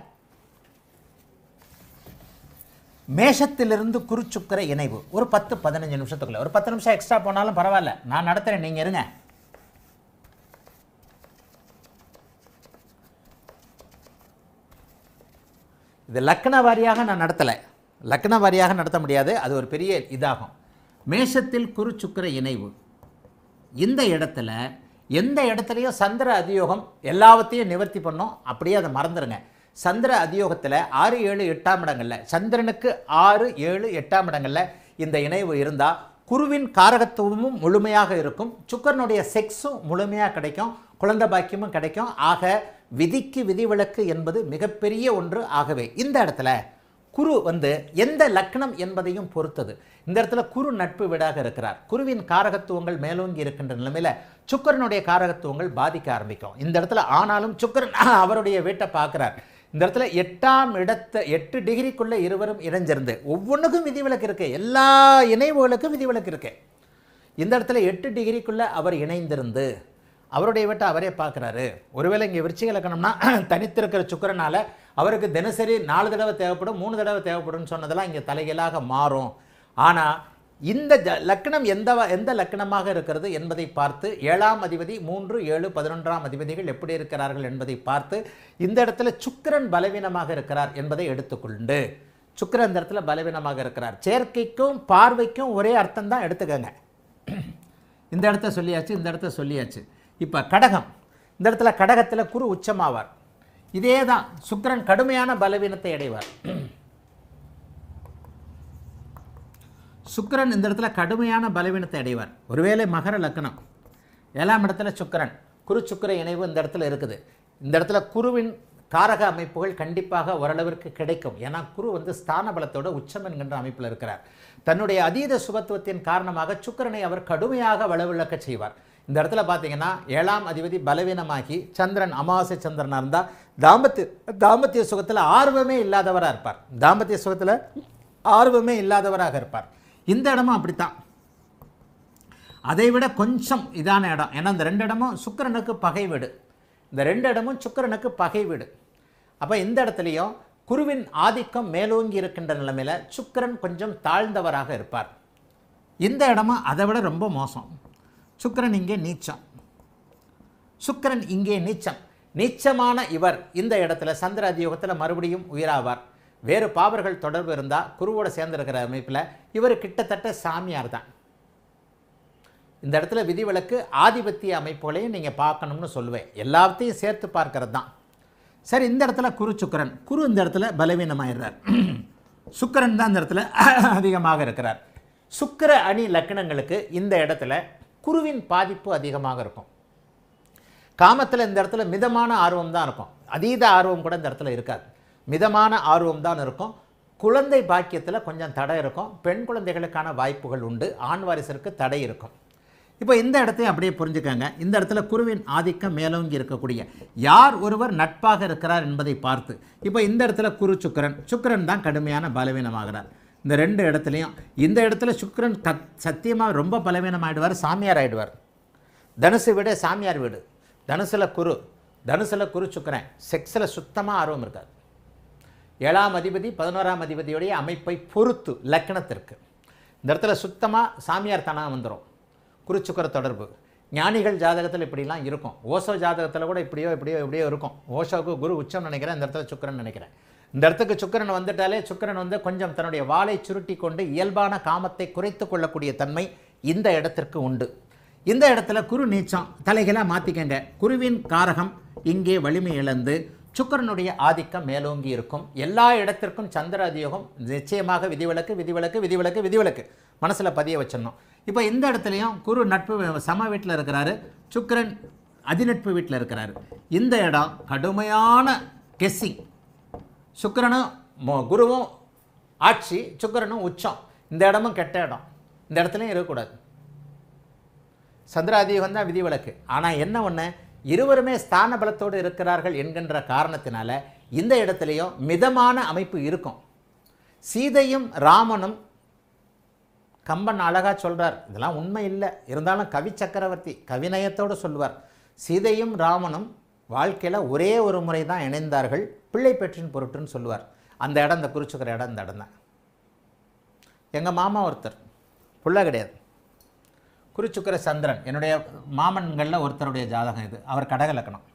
மேஷத்திலிருந்து குரு சுக்கிர இணைவு ஒரு 10-15 நிமிஷத்துக்குள்ள. ஒரு 10 நிமிஷம் எக்ஸ்ட்ரா போனாலும் பரவாயில்ல, நான் நடத்துகிறேன், நீங்கள் இருங்க. இது லக்ன வாரியாக நான் நடத்தலை, லக்ன வாரியாக நடத்த முடியாது, அது ஒரு பெரிய இதாகும். மேஷத்தில் குரு சுக்கிர இணைவு. இந்த இடத்துல எந்த இடத்துலையும் சந்திர அதியோகம் எல்லாவற்றையும் நிவர்த்தி பண்ணோம், அப்படியே அதை மறந்துடுங்க. சந்திர அதியோகத்தில் 6, 7, 8ஆம் இடங்களில், சந்திரனுக்கு 6, 7, 8ஆம் இடங்களில் இந்த இணைவு இருந்தால் குருவின் காரகத்துவமும் முழுமையாக இருக்கும், சுக்கிரனுடைய செக்ஸும் முழுமையாக கிடைக்கும், குழந்தை பாக்கியமும் கிடைக்கும். ஆக விதிக்கு விதிவிலக்கு என்பது மிகப்பெரிய ஒன்று. ஆகவே இந்த இடத்துல குரு எந்த லக்னம் என்பதையும் பொறுத்தது. இந்த இடத்துல குரு நட்பு வீடாக இருக்கிறார். குருவின் காரகத்துவங்கள் மேலோங்கி இருக்கின்ற நிலைமையில் சுக்கிரனுடைய காரகத்துவங்கள் பாதிக்க ஆரம்பிக்கும். இந்த இடத்துல ஆனாலும் சுக்கிரன் அவருடைய வீட்டை பார்க்குறார். இந்த இடத்துல 8ஆம் இடத்தை 8 டிகிரிக்குள்ளே இருவரும் இணைஞ்சிருந்து ஒவ்வொன்றுக்கும் விதிவிலக்கு இருக்குது, எல்லா இணைவுகளுக்கும் விதிவிலக்கு இருக்குது. இந்த இடத்துல 8 டிகிரிக்குள்ளே அவர் இணைந்திருந்து அவருடைய வீட்டை அவரே பார்க்குறாரு. ஒருவேளை இங்கே விருச்சிக லக்னம்னா தனித்திருக்கிற சுக்கிரனால் அவருக்கு தினசரி 4 தடவை தேவைப்படும், 3 தடவை தேவைப்படும் சொன்னதெல்லாம் இங்கே தலைகளாக மாறும். ஆனால் இந்த லக்னம் எந்த லக்னமாக இருக்கிறது என்பதை பார்த்து 7ஆம் அதிபதி 3, 7, 11ஆம் அதிபதிகள் எப்படி இருக்கிறார்கள் என்பதை பார்த்து இந்த இடத்துல சுக்கிரன் பலவீனமாக இருக்கிறார் என்பதை எடுத்துக்கொண்டு, சுக்கிரன் இந்த இடத்துல பலவீனமாக இருக்கிறார். சேர்க்கைக்கும் பார்வைக்கும் ஒரே அர்த்தம் தான் எடுத்துக்கங்க. இந்த இடத்த சொல்லியாச்சு, இந்த இடத்த சொல்லியாச்சு. இப்போ கடகம், இந்த இடத்துல கடகத்தில் குரு உச்சமாவார். இதே தான் சுக்கிரன் கடுமையான பலவீனத்தை அடைவார். சுக்கிரன் இந்த இடத்துல கடுமையான பலவீனத்தை அடைவார். ஒருவேளை மகர லக்னம் 7ஆம் இடத்துல சுக்கிரன், குரு சுக்கிர இணைவு இந்த இடத்துல இருக்குது. இந்த இடத்துல குருவின் காரக அமைப்புகள் கண்டிப்பாக ஓரளவிற்கு கிடைக்கும். ஏன்னா குரு ஸ்தான பலத்தோட உச்சம் என்கின்ற அமைப்பில் இருக்கிறார். தன்னுடைய அதீத சுபத்துவத்தின் காரணமாக சுக்கிரனை அவர் கடுமையாக வலுவிழக்க செய்வார். இந்த இடத்துல பார்த்தீங்கன்னா 7ஆம் அதிபதி பலவீனமாகி சந்திரன் அமாவாசை சந்திரனாக இருந்தால் தாம்பத்திய சுகத்தில் ஆர்வமே இல்லாதவராக இருப்பார். தாம்பத்திய சுகத்தில் ஆர்வமே இல்லாதவராக இருப்பார். இந்த இடமும் அப்படித்தான். அதை விட கொஞ்சம் இதான இடம். ஏன்னா இந்த 2 இடமும் சுக்கிரனுக்கு பகை வீடு. இந்த 2 இடமும் சுக்கிரனுக்கு பகை வீடு. அப்போ இந்த இடத்துலையும் குருவின் ஆதிக்கம் மேலோங்கி இருக்கின்ற நிலைமையில் சுக்கிரன் கொஞ்சம் தாழ்ந்தவராக இருப்பார். இந்த இடமும் அதை விட ரொம்ப மோசம். சுக்கிரன் இங்கே நீச்சம், சுக்கிரன் இங்கே நீச்சம். நீச்சமான இவர் இந்த இடத்துல சந்திர அதியோகத்தில் மறுபடியும் உயிராவார். வேறு பாவர்கள் தொடர்பு இருந்தால் குருவோட சேர்ந்திருக்கிற அமைப்பில் இவர் கிட்டத்தட்ட சாமியார் தான். இந்த இடத்துல விதிவிலக்கு ஆதிபத்திய அமைப்புகளையும் நீங்கள் பார்க்கணும்னு சொல்லுவேன். எல்லாத்தையும் சேர்த்து பார்க்கறது தான். சரி, இந்த இடத்துல குரு சுக்கிரன், குரு இந்த இடத்துல பலவீனமாயிடுறார். சுக்கிரன் தான் இந்த இடத்துல அதிகமாக இருக்கிறார். சுக்கிர அணி லக்னங்களுக்கு இந்த இடத்துல குருவின் பாதிப்பு அதிகமாக இருக்கும். காமத்தில் இந்த இடத்துல மிதமான ஆர்வம் தான் இருக்கும், அதீத ஆர்வம் கூட இந்த இடத்துல இருக்காது. மிதமான ஆர்வம் தான் இருக்கும். குழந்தை பாக்கியத்தில் கொஞ்சம் தடை இருக்கும். பெண் குழந்தைகளுக்கான வாய்ப்புகள் உண்டு. ஆண் வாரிசிற்கு தடை இருக்கும். இப்போ இந்த இடத்தையும் அப்படியே புரிஞ்சுக்கங்க. இந்த இடத்துல குருவின் ஆதிக்கம் மேலோங்கி இருக்கக்கூடிய யார் ஒருவர் நட்பாக இருக்கிறார் என்பதை பார்த்து, இப்போ இந்த இடத்துல குரு சுக்கிரன், சுக்கிரன் தான் கடுமையான பலவீனமாகிறார். இந்த ரெண்டு இடத்துலையும் இந்த இடத்துல சுக்கிரன் சத்தியமாக ரொம்ப பலவீனமாகிடுவார், சாமியார் ஆகிடுவார். தனுசு வீடு சாமியார் வீடு. தனுசில் குரு சுக்கிரன், செக்ஸில் சுத்தமாக ஆர்வம் இருக்காது. 7ஆம் அதிபதி 11ஆம் அதிபதியுடைய அமைப்பை பொறுத்து லக்னத்திற்கு இந்த இடத்துல சுத்தமாக சாமியார் தனாக வந்துடும். குரு சுக்கிர தொடர்பு ஞானிகள் ஜாதகத்தில் இப்படிலாம் இருக்கும். ஓஷோ ஜாதகத்தில் கூட இப்படியோ இருக்கும். ஓஷோவுக்கு குரு உச்சம் நினைக்கிறேன், இந்த இடத்துல சுக்கிரன் நினைக்கிறேன். இந்த இடத்துக்கு சுக்கிரன் வந்துட்டாலே சுக்கிரன் வந்து கொஞ்சம் தன்னுடைய வாளை சுருட்டி கொண்டு இயல்பான காமத்தை குறைத்து கொள்ளக்கூடிய தன்மை இந்த இடத்திற்கு உண்டு. இந்த இடத்துல குரு நீச்சம் தலைகளாக மாற்றிக்கங்க. குருவின் காரகம் இங்கே வலிமை இழந்து சுக்கிரனுடைய ஆதிக்கம் மேலோங்கி இருக்கும். எல்லா இடத்திற்கும் சந்திர அதியோகம் நிச்சயமாக விதிவிலக்கு மனசில் பதிய வச்சிடணும். இப்போ இந்த இடத்துலையும் குரு நட்பு சம வீட்டில் இருக்கிறாரு, சுக்கிரன் அதிநட்பு வீட்டில் இருக்கிறாரு. இந்த இடம் கடுமையான கெஸ்ஸிங். சுக்கிரனும் குருவும் ஆட்சி, சுக்கிரனும் உச்சம். இந்த இடமும் கெட்ட இடம். இந்த இடத்துலையும் இருக்கக்கூடாது. சந்திராதியோகம் தான் விதிவிலக்கு. ஆனால் என்ன ஒன்று, இருவருமே ஸ்தான பலத்தோடு இருக்கிறார்கள் என்கின்ற காரணத்தினால இந்த இடத்துலையும் மிதமான அமைப்பு இருக்கும். சீதையும் ராமனும் கம்பன் அழகாக சொல்கிறார், இதெல்லாம் உண்மை இல்லை, இருந்தாலும் கவி சக்கரவர்த்தி கவிநயத்தோடு சொல்வார். சீதையும் ராமனும் வாழ்க்கையில் ஒரே ஒரு முறை தான் இணைந்தார்கள், பிள்ளை பெற்றின் பொருட்டுன்னு சொல்லுவார். அந்த இடம், இந்த குறிச்சுக்கிற இடம் இந்த இடம் தான். எங்கள் மாமா ஒருத்தர் புள்ள கிடையாது, குறிச்சுக்கிற சந்திரன், என்னுடைய மாமன்களில் ஒருத்தருடைய ஜாதகம் இது. அவர் கடக லக்னம்,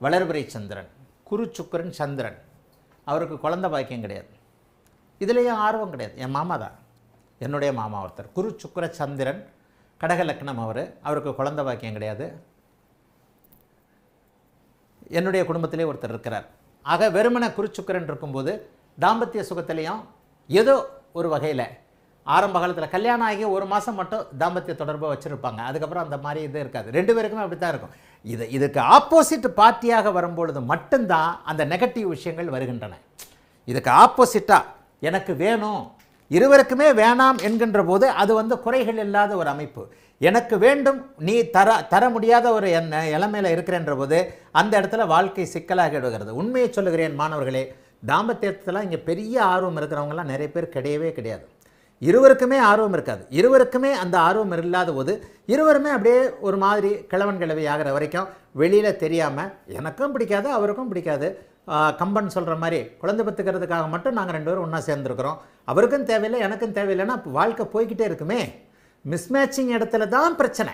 வளர்பிறை சந்திரன், குருச்சுக்கரன் சந்திரன். அவருக்கு குழந்தை பாக்கியம் கிடையாது, இதுலேயும் ஆர்வம் கிடையாது. என் மாமா தான், என்னுடைய மாமா ஒருத்தர் குருச்சுக்கர சந்திரன், கடக லக்னம். அவருக்கு குழந்தை பாக்கியம் கிடையாது. என்னுடைய குடும்பத்திலே ஒருத்தர் இருக்கிறார். ஆக வெறுமன குருச்சுக்கரன் இருக்கும்போது தாம்பத்திய சுகத்திலையும் ஏதோ ஒரு வகையில் ஆரம்ப காலத்தில் கல்யாணம் ஆகி ஒரு மாதம் மட்டும் தாம்பத்திய தொடர்பை வச்சுருப்பாங்க. அதுக்கப்புறம் அந்த மாதிரி இது இருக்காது. ரெண்டு பேருக்குமே அப்படி தான் இருக்கும். இதுக்கு ஆப்போசிட் பார்ட்டியாக வரும்பொழுது மட்டும்தான் அந்த நெகட்டிவ் விஷயங்கள் வருகின்றன. இதுக்கு ஆப்போசிட்டாக எனக்கு வேணும், இருவருக்குமே வேணாம் என்கின்ற போது அது வந்து குறைகள் இல்லாத ஒரு அமைப்பு. எனக்கு வேண்டும், நீ தர முடியாத ஒரு இளமையில் இருக்கிறன்ற போது அந்த இடத்துல வாழ்க்கை சிக்கலாக விடுகிறது. உண்மையை சொல்லுகிறேன் மாணவர்களே, தாம்பத்தியத்தில் இங்கே பெரிய ஆர்வம் இருக்கிறவங்கலாம் நிறைய பேர் கிடையவே கிடையாது. இருவருக்குமே ஆர்வம் இருக்காது. இருவருக்குமே அந்த ஆர்வம் இல்லாத போது இருவருமே அப்படியே ஒரு மாதிரி கிழவன் கிழவி ஆகிற வரைக்கும் வெளியில் தெரியாமல் எனக்கும் பிடிக்காது அவருக்கும் பிடிக்காது. கம்பன் சொல்கிற மாதிரி குழந்தை பெற்றுக்கிறதுக்காக மட்டும் நாங்கள் ரெண்டு பேரும் ஒன்றா சேர்ந்துருக்குறோம், அவருக்கும் தேவையில்லை எனக்கும் தேவையில்லைன்னா வாழ்க்கை போய்கிட்டே இருக்குமே. மிஸ்மேட்சிங் இடத்துல தான் பிரச்சனை.